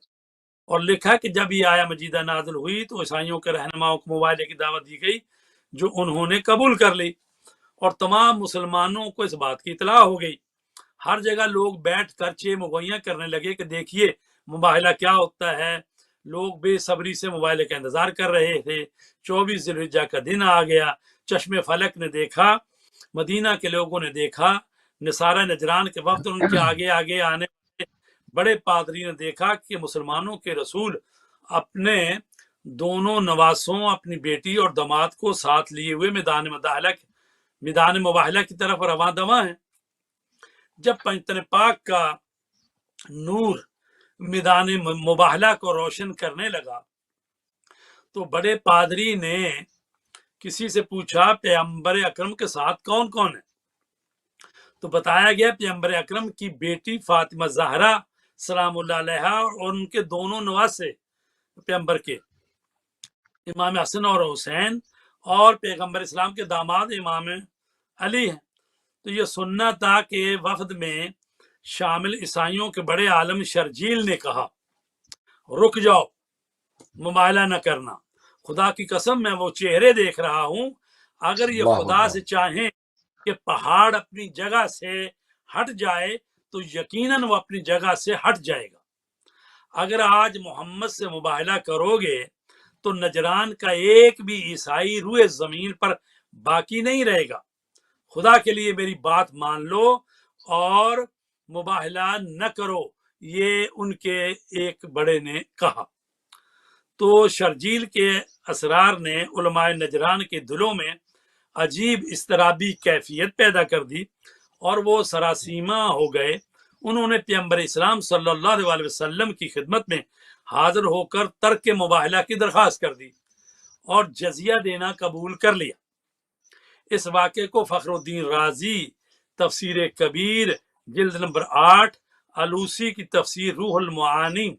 اور لکھا کہ جب یہ آیا مجیدہ نازل ہوئی تو عیسائیوں کے رہنماؤں کو مباہلے کی دعوت دی گئی، جو انہوں نے قبول کر لی، اور تمام مسلمانوں کو اس بات کی اطلاع ہو گئی۔ ہر جگہ لوگ بیٹھ کر چے مغویاں کرنے لگے کہ دیکھیے مباہلہ کیا ہوتا ہے۔ لوگ بے صبری سے مباہلے کا انتظار کر رہے تھے۔ 24 ذی الحجہ کا دن آ گیا، چشم فلک نے دیکھا، مدینہ کے لوگوں نے دیکھا، نصارہ نجران کے وفد ان کے آگے آگے آنے والے بڑے پادری نے دیکھا کہ مسلمانوں کے رسول اپنے دونوں نواسوں، اپنی بیٹی اور داماد کو ساتھ لیے ہوئے میدان مباہلہ کی طرف رواں دواں ہیں۔ جب پنجتن پاک کا نور میدان مباہلہ کو روشن کرنے لگا تو بڑے پادری نے کسی سے پوچھا پیغمبر اکرم کے ساتھ کون کون ہے؟ تو بتایا گیا پیغمبر اکرم کی بیٹی فاطمہ زہرا سلام اللہ علیہا اور ان کے دونوں نواسے پیغمبر کے، امام حسن اور حسین، اور پیغمبر اسلام کے داماد امام علی ہیں۔ تو یہ سننا تھا کہ وفد میں شامل عیسائیوں کے بڑے عالم شرجیل نے کہا رک جاؤ، مباہلہ نہ کرنا، خدا کی قسم میں وہ چہرے دیکھ رہا ہوں، اگر یہ خدا سے چاہیں کہ پہاڑ اپنی جگہ سے ہٹ جائے تو یقیناً وہ اپنی جگہ سے ہٹ جائے گا۔ اگر آج محمد سے مباہلہ کرو گے تو نجران کا ایک بھی عیسائی روئے زمین پر باقی نہیں رہے گا۔ خدا کے لیے میری بات مان لو اور مباہلہ نہ کرو، یہ ان کے ایک بڑے نے کہا۔ تو شرجیل کے اسرار نے علماء نجران کے دلوں میں عجیب اضطرابی کیفیت پیدا کر دی اور وہ سراسیمہ ہو گئے۔ انہوں نے پیغمبر اسلام صلی اللہ علیہ وسلم کی خدمت میں حاضر ہو کر ترک مباہلہ کی درخواست کر دی اور جزیہ دینا قبول کر لیا۔ اس واقعے کو فخر الدین رازی تفسیر کبیر جلد نمبر 8، علوسی کی تفسیر روح المعانی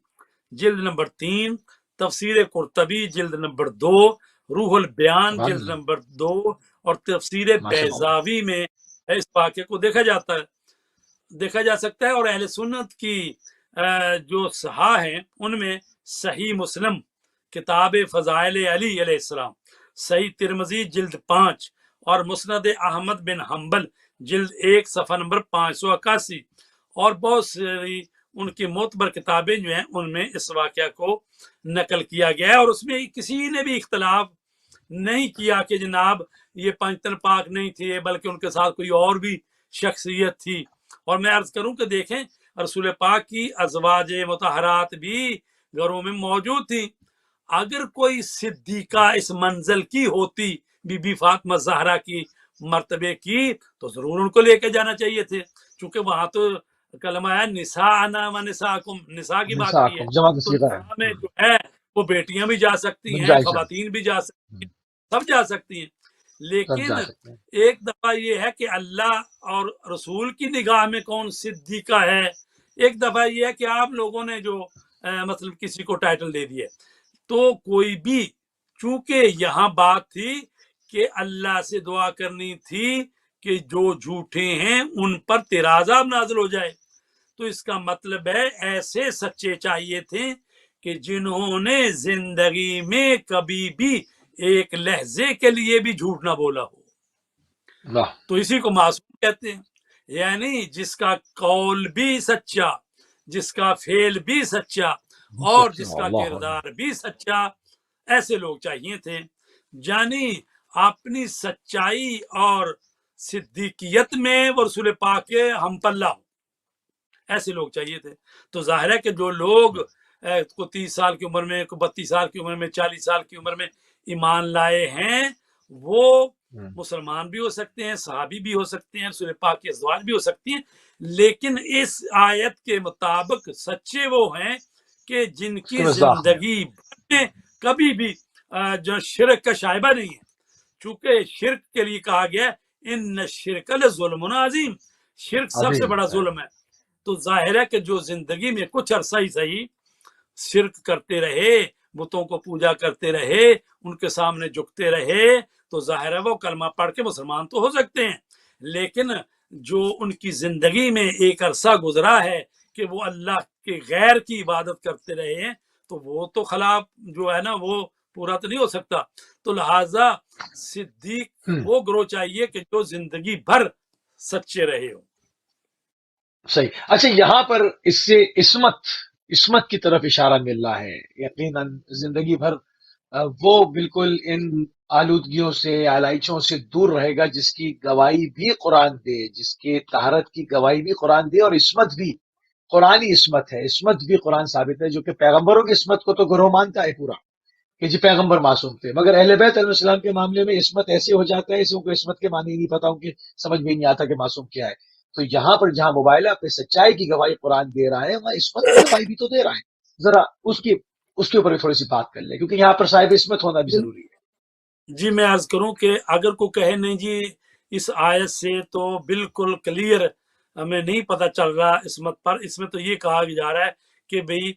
جلد نمبر 3، تفسیر قرطبی جلد نمبر 2، روح البیان جلد نمبر 2 اور تفسیر بیضاوی میں اس واقعے کو دیکھا جا سکتا ہے۔ اور اہل سنت کی جو صحاح ہیں ان میں صحیح مسلم کتاب فضائل علی علیہ السلام، صحیح ترمذی جلد 5 اور مسند احمد بن حنبل جلد 1 صفحہ نمبر 581 اور بہت ساری ان کی معتبر کتابیں جو ہیں ان میں اس واقعہ کو نقل کیا گیا ہے، اور اس میں کسی نے بھی اختلاف نہیں کیا کہ جناب یہ پنجتن پاک نہیں تھے بلکہ ان کے ساتھ کوئی اور بھی شخصیت تھی۔ اور میں عرض کروں کہ دیکھیں رسول پاک کی ازواج مطہرات بھی گھروں میں موجود تھی۔ اگر کوئی صدیقہ اس منزل کی ہوتی بی بی فاطمہ زہرا کی مرتبے کی تو ضرور ان کو لے کے جانا چاہیے تھے، چونکہ وہاں تو کلمہ ہے نساءنا و نساءکم، نساء کی بات کی ہے، جمع کا تو صیغہ ہے، نساء میں جو ہے وہ بیٹیاں بھی جا سکتی ہیں، جائز ہے، خواتین بھی جا سکتی ہیں، سب جا سکتی ہیں۔ سب لیکن جا سکتے ہیں۔ ایک دفعہ یہ ہے کہ اللہ اور رسول کی نگاہ میں کون صدیقہ ہے، ایک دفعہ یہ ہے کہ آپ لوگوں نے جو مطلب کسی کو ٹائٹل دے دیے، تو کوئی بھی، چونکہ یہاں بات تھی کہ اللہ سے دعا کرنی تھی کہ جو جھوٹے ہیں ان پر تیرا عذاب نازل ہو جائے، تو اس کا مطلب ہے ایسے سچے چاہیے تھے کہ جنہوں نے زندگی میں کبھی بھی ایک لہجے کے لیے بھی جھوٹ نہ بولا ہو، واہ، تو اسی کو معصوم کہتے ہیں، یعنی جس کا قول بھی سچا، جس کا فعل بھی سچا، اور سچا، جس کا اللہ کردار بھی سچا، ایسے لوگ چاہیے تھے۔ یعنی اپنی سچائی اور صدیقیت میں وہ رسول پاک کے ہم پلہ ہوں، ایسے لوگ چاہیے تھے۔ تو ظاہر ہے کہ جو لوگ کو 30 سال کی عمر میں، کو 32 سال کی عمر میں، 40 سال کی عمر میں ایمان لائے ہیں، وہ مسلمان بھی ہو سکتے ہیں، صحابی بھی ہو سکتے ہیں، رسول پاک کی ازواج بھی ہو سکتی ہیں، لیکن اس آیت کے مطابق سچے وہ ہیں کہ جن اس کی کے مزاح میں زندگی میں کبھی بھی جو شرک کا شائبہ نہیں ہے، چونکہ شرک کے لیے کہا گیا ان شرک لظلم عظیم، شرک سب سے عظیم بڑا ہے۔ ظلم ہے۔ تو ظاہر ہے کہ جو زندگی میں کچھ عرصہ ہی صحیح شرک کرتے رہے، بتوں کو پوجا کرتے رہے، ان کے سامنے جھکتے رہے، تو ظاہر ہے وہ کلمہ پڑھ کے مسلمان تو ہو سکتے ہیں، لیکن جو ان کی زندگی میں ایک عرصہ گزرا ہے کہ وہ اللہ کے غیر کی عبادت کرتے رہے ہیں، تو وہ تو خلاف جو ہے نا وہ پورا تو نہیں ہو سکتا۔ تو لہذا صدیق وہ گروہ چاہیے کہ جو زندگی بھر سچے رہے ہو۔ صحیح۔ اچھا، یہاں پر اس سے عصمت کی طرف اشارہ مل رہا ہے، یقیناً زندگی بھر وہ بالکل ان آلودگیوں سے، آلائچوں سے دور رہے گا جس کی گواہی بھی قرآن دے، جس کے طہارت کی گواہی بھی قرآن دے، اور عصمت بھی قرآنی عصمت ہے، عصمت بھی قرآن ثابت ہے، جو کہ پیغمبروں کی عصمت کو تو گروہ مانتا ہے پورا کہ جی پیغمبر معصوم تھے، مگر اہل بیت علیہ السلام کے معاملے میں عصمت ایسے ہو جاتا ہے، ان کو عصمت کے معنی نہیں پتا، ان کی سمجھ میں نہیں آتا کہ معصوم کیا ہے۔ تو یہاں پر جہاں مبالغہ پہ سچائی کی گواہی قرآن دے رہا ہے، وہاں عصمت کی گواہی بھی تو دے رہا ہے، ذرا اس کے اوپر تھوڑی سی بات کر لیں، کیونکہ یہاں پر صاحب عصمت ہونا بھی ضروری ہے۔ جی میں عرض کروں کہ اگر کوئی کہے نہیں جی اس آیت سے تو بالکل کلیئر ہمیں نہیں پتہ چل رہا عصمت پر، اس میں تو یہ کہا جا رہا ہے کہ بھئی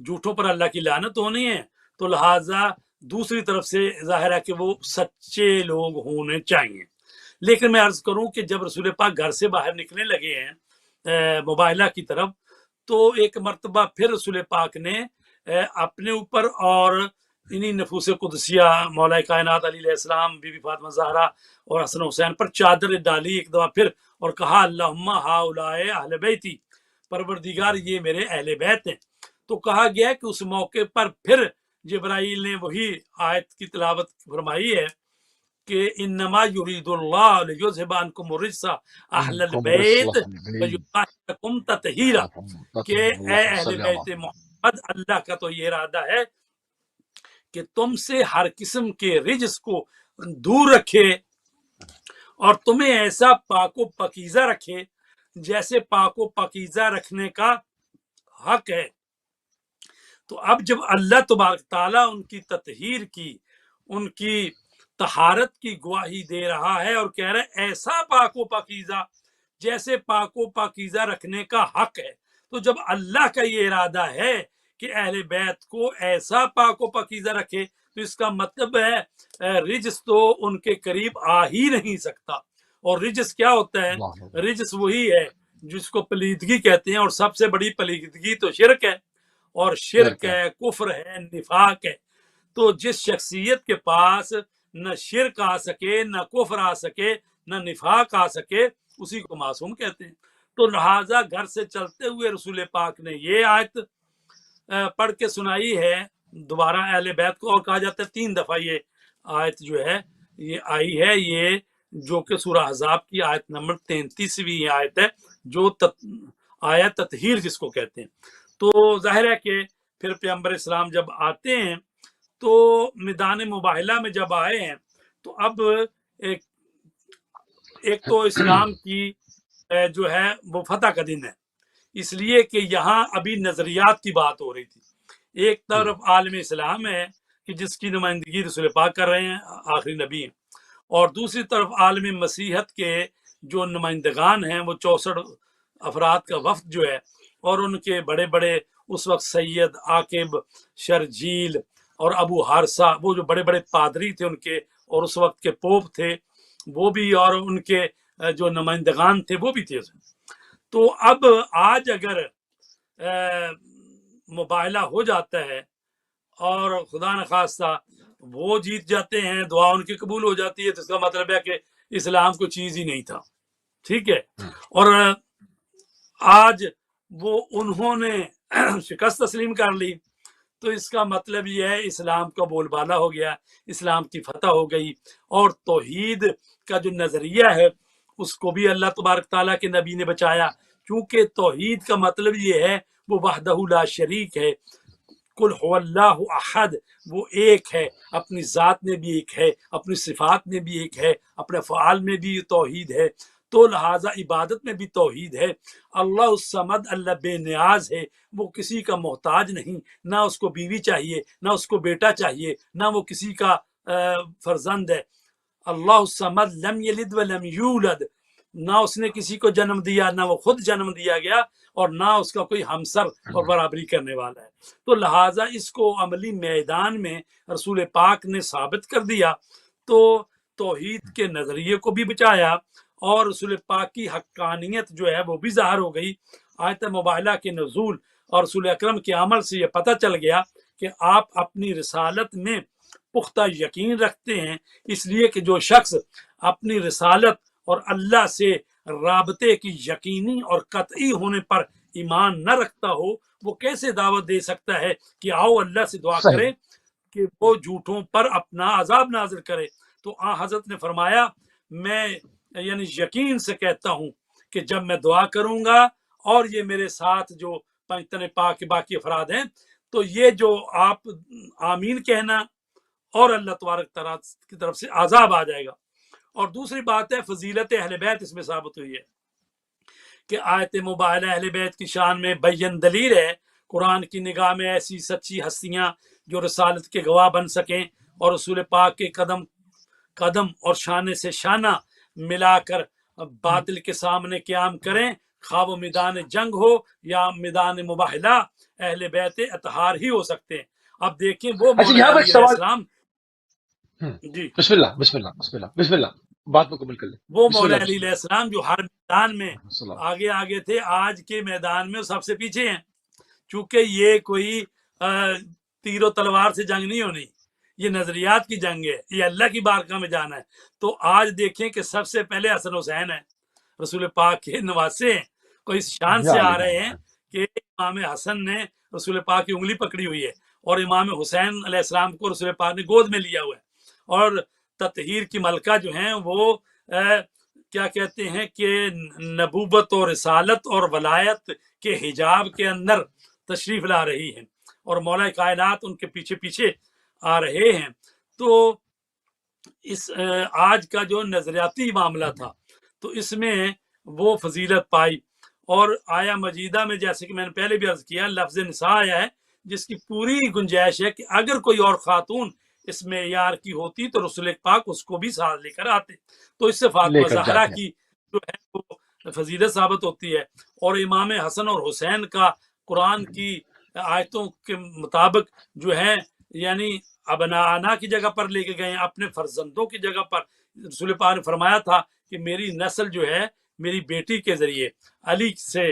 جھوٹوں پر اللہ کی لعنت ہونی ہے، تو لہٰذا دوسری طرف سے ظاہر ہے کہ وہ سچے لوگ ہونے چاہیے۔ لیکن میں عرض کروں کہ جب رسول پاک گھر سے باہر نکلنے لگے ہیں مباہلہ کی طرف، تو ایک مرتبہ پھر رسول پاک نے اپنے اوپر اور انہی نفوس قدسیہ مولا کائنات علیہ السلام، بی بی فاطمہ زہرا اور حسن حسین پر چادر ڈالی ایک دفعہ پھر، اور کہا اللہم ہؤلاء اہل بیتی، پروردگار یہ میرے اہل بیت ہیں۔ تو کہا گیا کہ اس موقع پر پھر جبرائیل نے وہی آیت کی تلاوت فرمائی ہے کہ انما یرید اللہ لیذھب عنکم الرجس اہل البیت ویطہرکم تطہیرا، کہ اے اہل بیت محمد، اللہ کا تو یہ ارادہ ہے کہ تم سے ہر قسم کے رجس کو دور رکھے اور تمہیں ایسا پاک و پاکیزہ رکھے جیسے پاک و پاکیزہ رکھنے کا حق ہے۔ تو اب جب اللہ تبارک تعالیٰ ان کی تطہیر کی، ان کی طہارت کی گواہی دے رہا ہے اور کہہ رہا ہے ایسا پاک و پاکیزہ جیسے پاک و پاکیزہ رکھنے کا حق ہے، تو جب اللہ کا یہ ارادہ ہے کہ اہل بیت کو ایسا پاک و پاکیزہ رکھے، تو اس کا مطلب ہے رجس تو ان کے قریب آ ہی نہیں سکتا۔ اور رجس کیا ہوتا ہے؟ رجس وہی ہے جس کو پلیدگی کہتے ہیں، اور سب سے بڑی پلیدگی تو شرک ہے، اور شرک ہے، کفر ہے، نفاق ہے۔ تو جس شخصیت کے پاس نہ شرک آ سکے، نہ کفر آ سکے، نہ نفاق آ سکے، اسی کو معصوم کہتے ہیں۔ تو لہٰذا گھر سے چلتے ہوئے رسول پاک نے یہ آیت پڑھ کے سنائی ہے دوبارہ اہل بیت کو، اور کہا جاتا ہے 3 دفعہ یہ آیت جو ہے یہ آئی ہے، یہ جو کہ سورہ احزاب کی آیت نمبر 33ویں آیت ہے، جو آیت تطہیر جس کو کہتے ہیں۔ تو ظاہر ہے کہ پھر پیغمبر اسلام جب آتے ہیں تو میدان مباہلہ میں جب آئے ہیں تو اب ایک تو اسلام کی جو ہے وہ فتح کا دن ہے، اس لیے کہ یہاں ابھی نظریات کی بات ہو رہی تھی۔ ایک طرف عالم اسلام ہے کہ جس کی نمائندگی رسول پاک کر رہے ہیں، آخری نبی ہیں، اور دوسری طرف عالم مسیحت کے جو نمائندگان ہیں وہ 64 افراد کا وفد جو ہے، اور ان کے بڑے بڑے اس وقت سید عاقب، شرجیل اور ابو حارثہ، وہ جو بڑے بڑے پادری تھے ان کے، اور اس وقت کے پوپ تھے وہ بھی، اور ان کے جو نمائندگان تھے وہ بھی تھے۔ تو اب آج اگر مباہلہ ہو جاتا ہے اور خدا نخواستہ وہ جیت جاتے ہیں، دعا ان کی قبول ہو جاتی ہے، تو اس کا مطلب ہے کہ اسلام کوئی چیز ہی نہیں تھا، ٹھیک ہے۔ اور آج وہ انہوں نے شکست تسلیم کر لی، تو اس کا مطلب یہ ہے اسلام کا بول بالا ہو گیا، اسلام کی فتح ہو گئی، اور توحید کا جو نظریہ ہے اس کو بھی اللہ تبارک تعالیٰ کے نبی نے بچایا، کیونکہ توحید کا مطلب یہ ہے وہ وحدہ لا شریک ہے، قل هو اللہ احد، وہ ایک ہے، اپنی ذات میں بھی ایک ہے، اپنی صفات میں بھی ایک ہے، اپنے افعال میں بھی توحید ہے، تو لہٰذا عبادت میں بھی توحید ہے۔ اللہ الصمد، اللہ بے نیاز ہے، وہ کسی کا محتاج نہیں، نہ اس کو بیوی چاہیے، نہ اس کو بیٹا چاہیے، نہ وہ کسی کا فرزند ہے۔ اللہ الصمد لم یلد ولم یولد، نہ اس نے کسی کو جنم دیا، نہ وہ خود جنم دیا گیا، اور نہ اس کا کوئی ہمسر اور برابری کرنے والا ہے۔ تو لہٰذا اس کو عملی میدان میں رسول پاک نے ثابت کر دیا، تو توحید کے نظریے کو بھی بچایا، اور رسول پاک کی حقانیت جو ہے وہ بھی ظاہر ہو گئی۔ آیت مباہلہ کے نزول اور رسول اکرم کے عمل سے یہ پتہ چل گیا کہ آپ اپنی رسالت میں پختہ یقین رکھتے ہیں، اس لیے کہ جو شخص اپنی رسالت اور اللہ سے رابطے کی یقینی اور قطعی ہونے پر ایمان نہ رکھتا ہو، وہ کیسے دعوت دے سکتا ہے کہ آؤ اللہ سے دعا کریں کہ وہ جھوٹوں پر اپنا عذاب نازل کرے؟ تو حضرت نے فرمایا، میں یعنی یقین سے کہتا ہوں کہ جب میں دعا کروں گا اور یہ میرے ساتھ جو پنجتن پاک کے باقی افراد ہیں، تو یہ جو آپ آمین کہنا اور اللہ تبارک تعالیٰ کی طرف سے عذاب آ جائے گا۔ اور دوسری بات ہے فضیلت اہل بیت، اس میں ثابت ہوئی ہے کہ آیت مباہلہ اہل بیت کی شان میں بین دلیل ہے۔ قرآن کی نگاہ میں ایسی سچی ہستیاں جو رسالت کے گواہ بن سکیں اور رسول پاک کے قدم قدم اور شانے سے شانہ ملا کر باطل کے سامنے قیام کریں، خواہ وہ میدان جنگ ہو یا میدان مباہلہ، اہل بیت اطہار ہی ہو سکتے ہیں۔ اب دیکھیں وہ مولا علی علیہ السلام، جی بسم اللہ بسم اللہ بسم اللہ بسم اللہ، بات مکمل کر لیں۔ وہ مولا علی علیہ السلام جو ہر میدان میں آگے آگے تھے، آج کے میدان میں سب سے پیچھے ہیں، چونکہ یہ کوئی تیر و تلوار سے جنگ نہیں ہونی، یہ نظریات کی جنگ ہے، یہ اللہ کی بارگاہ میں جانا ہے۔ تو آج دیکھیں کہ سب سے پہلے حسن حسین ہیں، رسول پاک کے نواسے ہیں، کوئی اس شان سے آ رہے ہیں کہ امام حسن نے رسول پاک کی انگلی پکڑی ہوئی ہے، اور امام حسین علیہ السلام کو رسول پاک نے گود میں لیا ہوا ہے، اور تطہیر کی ملکہ جو ہیں وہ کیا کہتے ہیں کہ نبوت اور رسالت اور ولایت کے حجاب کے اندر تشریف لا رہی ہیں، اور مولا کائنات ان کے پیچھے پیچھے آ رہے ہیں۔ تو اس آج کا جو نظریاتی معاملہ تھا تو اس میں وہ فضیلت پائی، اور آیا مجیدہ میں جیسے کہ میں نے پہلے بھی عرض کیا لفظ نساء آیا ہے، جس کی پوری گنجائش ہے کہ اگر کوئی اور خاتون اس معیار کی ہوتی تو رسول پاک اس کو بھی ساتھ لے کر آتے، تو اس سے فاطمہ زہرا کی جو ہے وہ فضیلت ثابت ہوتی ہے۔ اور امام حسن اور حسین کا قرآن کی آیتوں کے مطابق جو ہے یعنی ابناءنا کی جگہ پر لے کے گئے، اپنے فرزندوں کی جگہ پر۔ رسول پاک نے فرمایا تھا کہ میری نسل جو ہے میری بیٹی کے ذریعے علی سے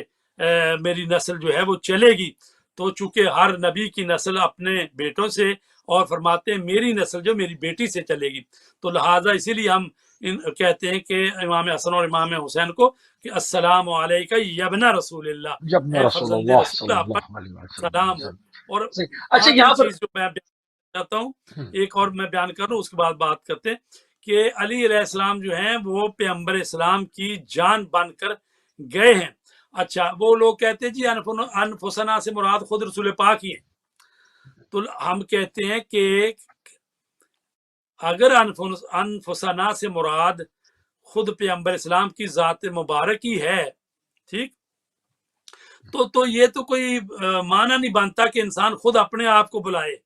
میری نسل جو ہے وہ چلے گی، تو چونکہ ہر نبی کی نسل اپنے بیٹوں سے، اور فرماتے ہیں میری نسل جو میری بیٹی سے چلے گی، تو لہٰذا اسی لیے ہم کہتے ہیں کہ امام حسن اور امام حسین کو کہ السلام علیکہ یبن رسول اللہ، جب میں اے رسول فرزند اللہ رسول، صلی آپ پر اللہ علیہ سلام ہو۔ وسلم. اور صحیح. اچھا آخری یہاں پر چیز جو میں بیان کرنا چاہتا ہوں، ایک اور میں بیان کر رہا ہوں، اس کے بعد بات کرتے ہیں کہ علی علیہ السلام جو ہیں وہ پیغمبر اسلام کی جان بن کر گئے ہیں۔ اچھا، وہ لوگ کہتے ہیں جی انفسنا سے مراد خود رسول پاک ہی ہے، تو ہم کہتے ہیں کہ اگر انفسنا سے مراد خود پیغمبر اسلام کی ذات مبارک ہی ہے، ٹھیک، تو یہ تو کوئی معنی نہیں بنتا کہ انسان خود اپنے آپ کو بلائے،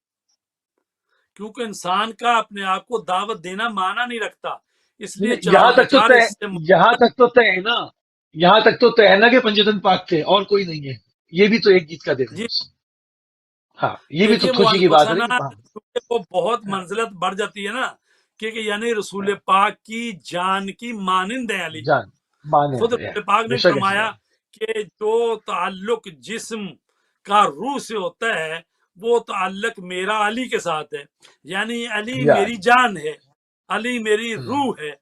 کیونکہ انسان کا اپنے آپ کو دعوت دینا معنی نہیں رکھتا، اس لیے یہاں تک تو چار طے اس سے یہاں تک تو طے ہے نا، یہاں تک تو طے ہے نا کہ پنجتن پاک تھے اور کوئی نہیں ہے. یہ بھی تو ایک گیت کا دن ہے جی بس. ہاں یہ بھی تو دیکھیے وہ خوشی کی بات ہے نا انفسنا کہ کیونکہ وہ بہت ہاں منزلت بڑھ جاتی ہے نا، کہ یعنی رسول پاک کی جان کی مانند ہے علی، جان مانے خود ہے. رسول پاک بے نے شک ایسی فرمایا بات. کہ جو تعلق جسم کا روح سے ہوتا ہے وہ تعلق میرا علی کے ساتھ ہے، یعنی علی یا میری جان ہے، علی میری ہم، روح ہے،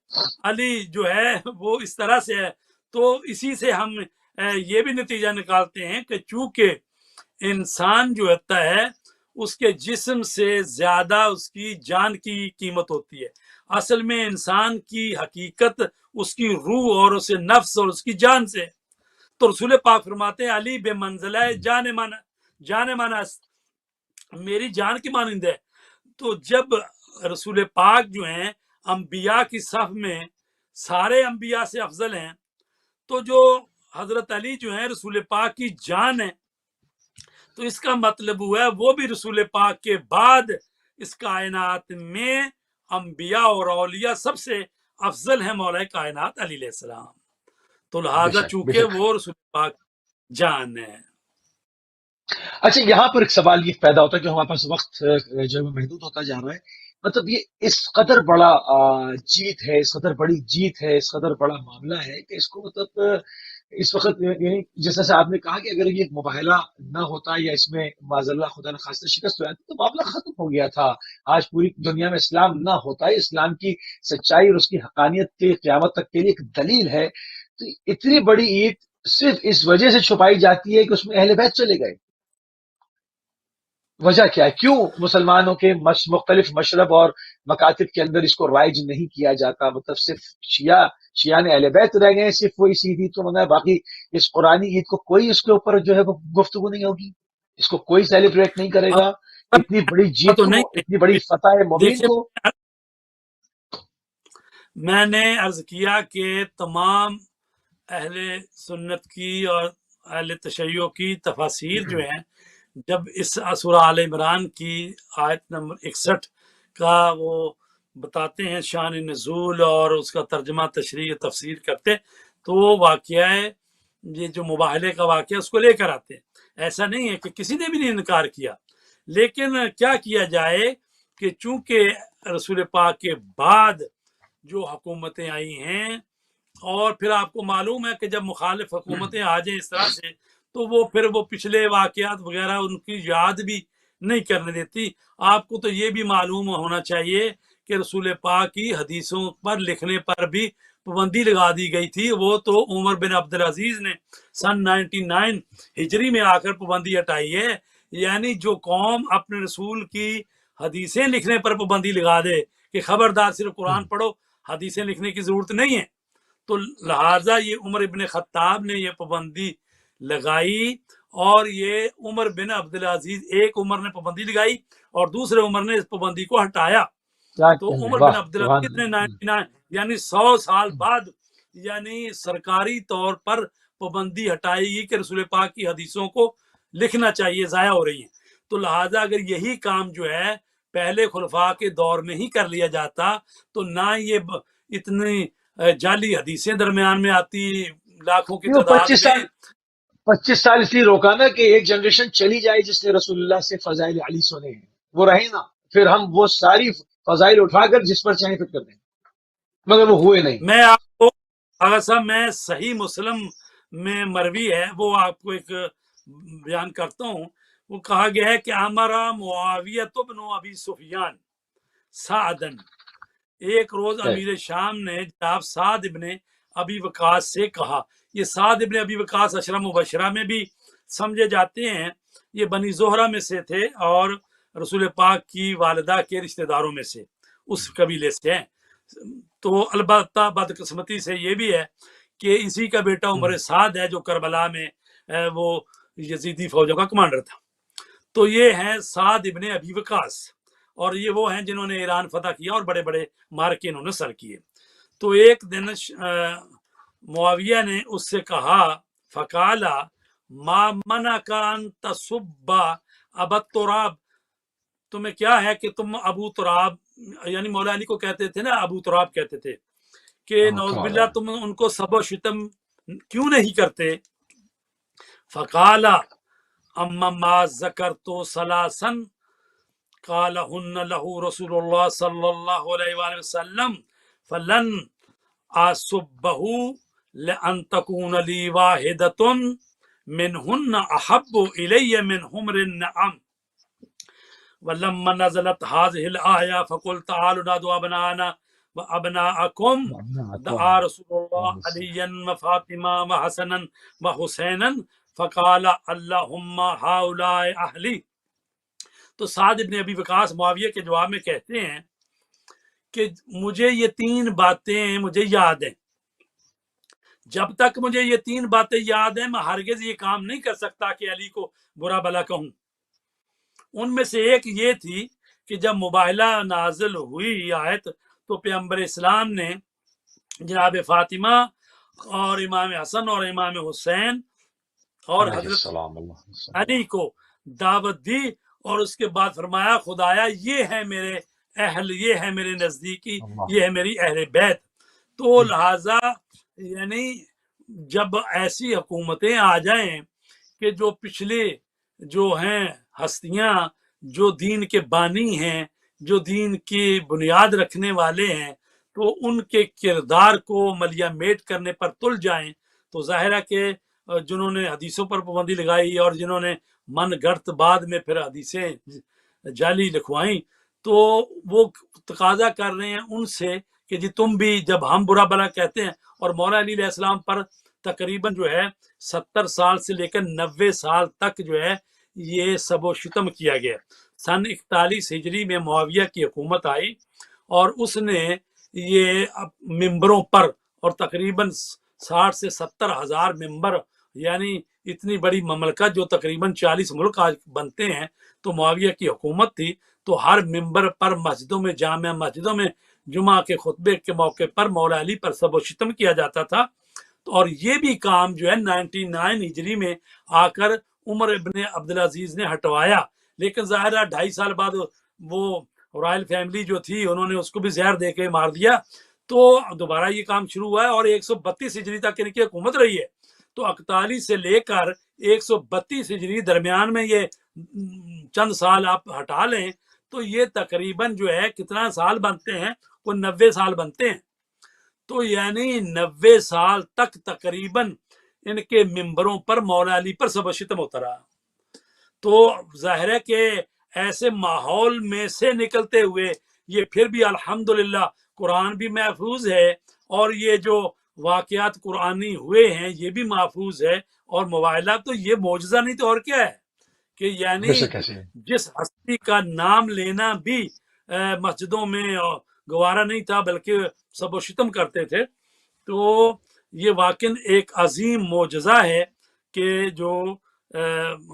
علی جو ہے وہ اس طرح سے ہے۔ تو اسی سے ہم یہ بھی نتیجہ نکالتے ہیں کہ چونکہ انسان جو ہوتا ہے اس کے جسم سے زیادہ اس کی جان کی قیمت ہوتی ہے، اصل میں انسان کی حقیقت اس کی روح اور اس نفس اور اس کی جان سے، تو رسول پاک فرماتے ہیں علی بے منزلہ جان من است، میری جان کی مانند ہے۔ تو جب رسول پاک جو ہیں انبیاء کی صف میں سارے انبیاء سے افضل ہیں، تو جو حضرت علی جو ہیں رسول پاک کی جان ہے، تو اس کا مطلب ہوا ہے وہ بھی رسول پاک کے بعد اس کائنات میں انبیاء اور اولیاء سب سے افضل ہیں مولا کائنات علی علیہ السلام، تو بے لہٰذا شک بے چونکہ شک. وہ رسول پاک جان ہے۔ اچھا یہاں پر ایک سوال یہ پیدا ہوتا ہے کہ ہمارے پاس وقت جو ہے وہ محدود ہوتا جا رہا ہے. مطلب یہ اس قدر بڑا جیت ہے، اس قدر بڑی جیت ہے، اس قدر بڑا معاملہ ہے کہ اس کو مطلب اس وقت یعنی جیسا سے آپ نے کہا کہ اگر یہ مباہلہ نہ ہوتا یا اس میں معاذ اللہ خدا نخواستہ شکست ہو جاتی تو معاملہ ختم ہو گیا تھا. آج پوری دنیا میں اسلام نہ ہوتا ہے، اسلام کی سچائی اور اس کی حقانیت کے قیامت تک کے لیے ایک دلیل ہے. تو اتنی بڑی عید صرف اس وجہ سے چھپائی جاتی ہے کہ اس میں اہل بیت چلے گئے. وجہ کیا ہے؟ کیوں مسلمانوں کے مختلف مشرب اور مکاتب کے اندر اس کو رائج نہیں کیا جاتا؟ مطلب صرف شیعہ نے اہل بیت رہ گئے صرف وہ اس عید کو منائے، باقی اس قرآنی عید کو کوئی اس کے اوپر جو ہے وہ گفتگو نہیں ہوگی، اس کو کوئی سیلیبریٹ نہیں کرے گا. اتنی بڑی جیت تو کو، نہیں اتنی بڑی فتح مبین دیکھیے، کو. میں نے عرض کیا کہ تمام اہل سنت کی اور اہل تشیع کی تفاسیر جو ہیں جب اس سورہ آل عمران کی آیت نمبر 61 کا وہ بتاتے ہیں شان نزول اور اس کا ترجمہ تشریح تفسیر کرتے، تو وہ واقعہ ہے یہ جو مباہلے کا واقعہ اس کو لے کر آتے ہیں. ایسا نہیں ہے کہ کسی نے بھی نہیں انکار کیا، لیکن کیا کیا جائے کہ چونکہ رسول پاک کے بعد جو حکومتیں آئی ہیں، اور پھر آپ کو معلوم ہے کہ جب مخالف حکومتیں آ جائیں اس طرح سے تو وہ پھر وہ پچھلے واقعات وغیرہ ان کی یاد بھی نہیں کرنے دیتی. آپ کو تو یہ بھی معلوم ہونا چاہیے کہ رسول پاک کی حدیثوں پر لکھنے پر بھی پابندی لگا دی گئی تھی، وہ تو عمر بن عبدالعزیز نے سن 99 ہجری میں آ کر پابندی ہٹائی ہے. یعنی جو قوم اپنے رسول کی حدیثیں لکھنے پر پابندی لگا دے کہ خبردار صرف قرآن پڑھو، حدیثیں لکھنے کی ضرورت نہیں ہے، تو لہٰذا یہ عمر ابن خطاب نے یہ پابندی لگائی، اور یہ عمر بن عبدالعزیز، ایک عمر نے پابندی لگائی اور دوسرے عمر نے اس پابندی کو ہٹایا. کیا تو کہنا ہے، عمر بن واہ سبحان عبدالعزیز نے اللہ. 99 یعنی 100 سال بعد یعنی سرکاری طور پر پابندی ہٹائی گی کہ رسول پاک کی حدیثوں کو لکھنا چاہیے، ضائع ہو رہی ہیں. تو لہٰذا اگر یہی کام جو ہے پہلے خلفاء کے دور میں ہی کر لیا جاتا تو نہ یہ اتنی جعلی حدیثیں درمیان میں آتی لاکھوں کی وہ تعداد میں. 25 سال اس لیے روکا نا کہ ایک جنریشن چلی جائے جس نے رسول اللہ سے فضائل علی سنے ہیں، وہ رہے نا، پھر ہم وہ ساری فضائل اٹھا کر جس پر چاہیں فٹ کر دیں، مگر وہ ہوئے نہیں. میں آپ کو اگر صاحب میں صحیح مسلم میں مروی ہے وہ آپ کو ایک بیان کرتا ہوں. وہ کہا گیا ہے کہ امرا معاویہ بن ابی سفیان سعدن ایک روز امیر شام نے جناب سعد ابن ابی وقاص سے کہا، یہ سعد ابن ابی وقاص عشرہ مبشرہ میں بھی سمجھے جاتے ہیں، یہ بنی زہرہ میں سے تھے اور رسول پاک کی والدہ کے رشتہ داروں میں سے اس قبیلے سے ہیں۔ تو البتہ بدقسمتی سے یہ بھی ہے کہ اسی کا بیٹا عمر سعد ہے جو کربلا میں وہ یزیدی فوجوں کا کمانڈر تھا۔ تو یہ ہیں سعد ابن ابی وقاص، اور یہ وہ ہیں جنہوں نے ایران فتح کیا اور بڑے بڑے مارکے انہوں نے سر کیے۔ تو ایک دن معاویہ نے اس سے کہا، فقالا ما منعک ان تسب ابا تراب، تمہیں کیا ہے کہ تم ابو تراب، یعنی مولا علی کو کہتے تھے نا، ابو تراب کہتے تھے، کہ نعوذ باللہ تم ان کو سب و شتم کیوں نہیں کرتے؟ فقالا اما ما ذکرت ثلاثا قالهن له رسول اللہ صلی اللہ علیہ وآلہ وسلم فلن اصبه لان تكون لي واحدة منهن احب الي من حمر النعم ولما نزلت هذه الآية فقل تعالوا ندعو أبناءنا وأبناءكم دعا رسول الله عليا وفاطمة وحسنا وحسينا فقال اللهم هؤلاء أهلي۔ تو سعد ابن ابی وقاص معاویہ کے جواب میں کہتے ہیں کہ مجھے یہ تین باتیں مجھے یاد ہیں، جب تک مجھے یہ تین باتیں یاد ہیں میں ہرگز یہ کام نہیں کر سکتا کہ علی کو برا بلا کہوں۔ ان میں سے ایک یہ تھی کہ جب مباہلہ نازل ہوئی آیت تو پیغمبر اسلام نے جناب فاطمہ اور امام حسن اور امام حسین اور حضرت علی کو دعوت دی، اور اس کے بعد فرمایا خدایا یہ ہے میرے اہل، یہ ہے میرے نزدیکی، یہ ہے میری اہل بیت۔ تو لہذا یعنی جب ایسی حکومتیں آ جائیں کہ جو پچھلے جو ہیں ہستیاں جو دین کے بانی ہیں، جو دین کی بنیاد رکھنے والے ہیں، تو ان کے کردار کو ملیا میٹ کرنے پر تل جائیں، تو ظاہر ہے کہ جنہوں نے حدیثوں پر پابندی لگائی اور جنہوں نے من گڑت بعد میں پھر حدیثیں جعلی لکھوائیں، تو وہ تقاضا کر رہے ہیں ان سے کہ جی تم بھی جب ہم برا بلا کہتے ہیں، اور مولا علی علیہ السلام پر تقریباً جو ہے 70 سال سے لے کر 90 سال تک جو ہے یہ سب و شتم کیا گیا۔ سن 41 ہجری میں معاویہ کی حکومت آئی اور اس نے یہ ممبروں پر، اور تقریباً 60 سے 70 ہزار ممبر، یعنی اتنی بڑی مملکت جو تقریباً 40 ملک آج بنتے ہیں، تو معاویہ کی حکومت تھی، تو ہر ممبر پر مسجدوں میں، جامع مسجدوں میں جمعہ کے خطبے کے موقع پر مولا علی پر سب و شتم کیا جاتا تھا۔ اور یہ بھی کام جو ہے 99 ہجری میں آ کر عمر ابن عبدالعزیز نے ہٹوایا، لیکن ظاہر ہے 2.5 سال بعد وہ رائل فیملی جو تھی انہوں نے اس کو بھی زہر دے کے مار دیا، تو دوبارہ یہ کام شروع ہوا ہے، اور 132 ہجری تک ان کی حکومت رہی ہے۔ تو 41 سے لے کر 132 ہجری درمیان میں یہ چند سال آپ ہٹا لیں تو یہ تقریباً جو ہے کتنا سال بنتے ہیں، کوئی 90 سال بنتے ہیں۔ تو یعنی 90 سال تک تقریباً ان کے ممبروں پر مولا علی پر سب و شتم ہوتا رہا۔ تو ظاہر ہے کہ ایسے ماحول میں سے نکلتے ہوئے یہ پھر بھی الحمدللہ قرآن بھی محفوظ ہے، اور یہ جو واقعات قرآنی ہوئے ہیں یہ بھی محفوظ ہے، اور مباہلہ تو یہ معجزہ نہیں تو اور کیا ہے کہ یعنی جس ہستی کا نام لینا بھی مسجدوں میں گوارا نہیں تھا بلکہ سب و شتم کرتے تھے۔ تو یہ واقعاً ایک عظیم معجزہ ہے کہ جو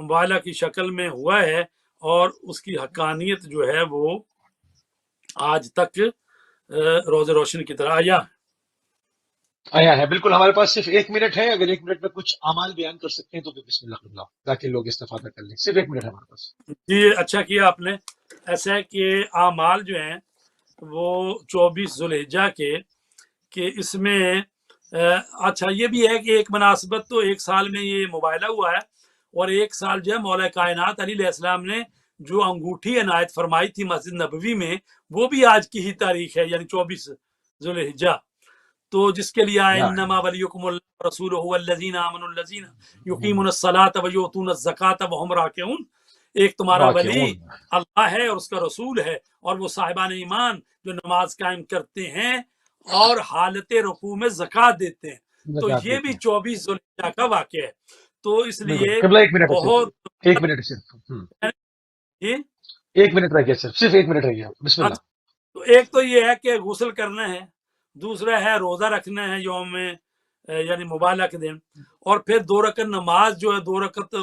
مباہلہ کی شکل میں ہوا ہے، اور اس کی حقانیت جو ہے وہ آج تک روز روشن کی طرح آیا ہے۔ بالکل، ہمارے پاس صرف 1 منٹ ہے، اگر 1 منٹ میں کچھ اعمال بیان کر سکتے ہیں تو پھر بسم اللہ اللہ تاکہ لوگ استفادہ کر لیں۔ صرف 1 منٹ ہے ہمارے پاس۔ جی اچھا کیا آپ نے۔ ایسا ہے کہ اعمال جو ہیں وہ 24 ذوالحجہ کے، کہ اس میں اچھا یہ بھی ہے کہ ایک مناسبت تو 1 سال میں یہ مباہلہ ہوا ہے، اور 1 سال جو ہے مولا کائنات علی علیہ السلام نے جو انگوٹھی عنایت فرمائی تھی مسجد نبوی میں، وہ بھی آج کی ہی تاریخ ہے، یعنی 24 ذوالحجہ۔ تو جس کے لیے آئے انما ولیکم اللہ رسولہ والذین آمنوا الذین یقیمون الصلاۃ ویؤتون الزکاۃ وہم راکعون، ایک تمہارا ولی واقعون اللہ ہے اور اس کا رسول ہے، اور وہ صاحبان ایمان جو نماز قائم کرتے ہیں اور حالت رکوع میں زکوٰۃ دیتے ہیں۔ تو زکات یہ دیتے بھی ہیں۔ 24 ذوالحجہ کا واقعہ ہے۔ تو اس بالکل لیے قبلہ، ایک منٹ ہے صرف، بہت ایک منٹ صرف، جی ایک منٹ رہ گیا، صرف ایک منٹ رہ گیا، بسم اللہ۔ تو ایک تو یہ ہے کہ غسل کرنا ہے، دوسرا ہے روزہ رکھنا ہے یوم یعنی مبالغہ کے دن، اور پھر 2 رکعت نماز جو ہے 2 رکعت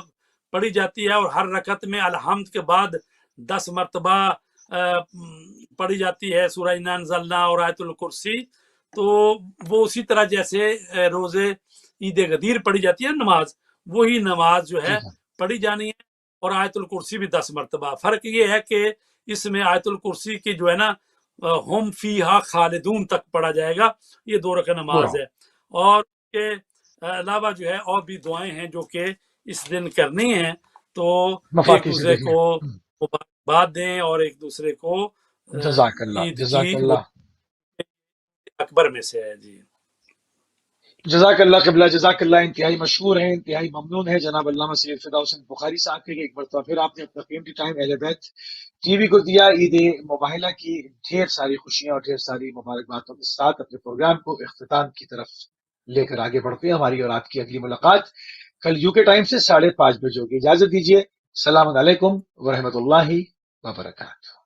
پڑھی جاتی ہے، اور ہر رکعت میں الحمد کے بعد 10 مرتبہ پڑھی جاتی ہے سورہ انا انزلنا اور آیت الکرسی۔ تو وہ اسی طرح جیسے روزے عید غدیر پڑھی جاتی ہے نماز، وہی نماز جو ہے پڑھی جانی ہے، اور آیت الکرسی بھی 10 مرتبہ۔ فرق یہ ہے کہ اس میں آیت الکرسی کی جو ہے نا ہم فیہا خالدون تک پڑھا جائے گا، یہ 2 رکعت نماز ہے۔ اور کے علاوہ جو ہے اور بھی دعائیں ہیں جو کہ اس دن کرنی ہیں، تو ایک دوسرے کو مبارکباد دیں اور ایک دوسرے کو جزاک اللہ، عید جزاک کی اللہ، اکبر میں سے ہے۔ جی جزاک اللہ قبلہ، جزاک اللہ، انتہائی مشہور ہیں، انتہائی ممنون ہے جناب علامہ سید فدا حسین بخاری صاحب کے، ایک مرتبہ پھر آپ نے اپنا قیمتی ٹائم اہل بیت ٹی وی کو دیا۔ عید مباہلہ کی ڈھیر ساری خوشیاں اور ڈھیر ساری مبارکبادوں کے ساتھ اپنے پروگرام کو اختتام کی طرف لے کر آگے بڑھتے ہیں۔ ہماری اور آپ کی اگلی ملاقات کل یو کے ٹائم سے 5:30 بجے ہوگی۔ اجازت دیجیے، السلام علیکم ورحمۃ اللہ وبرکاتہ۔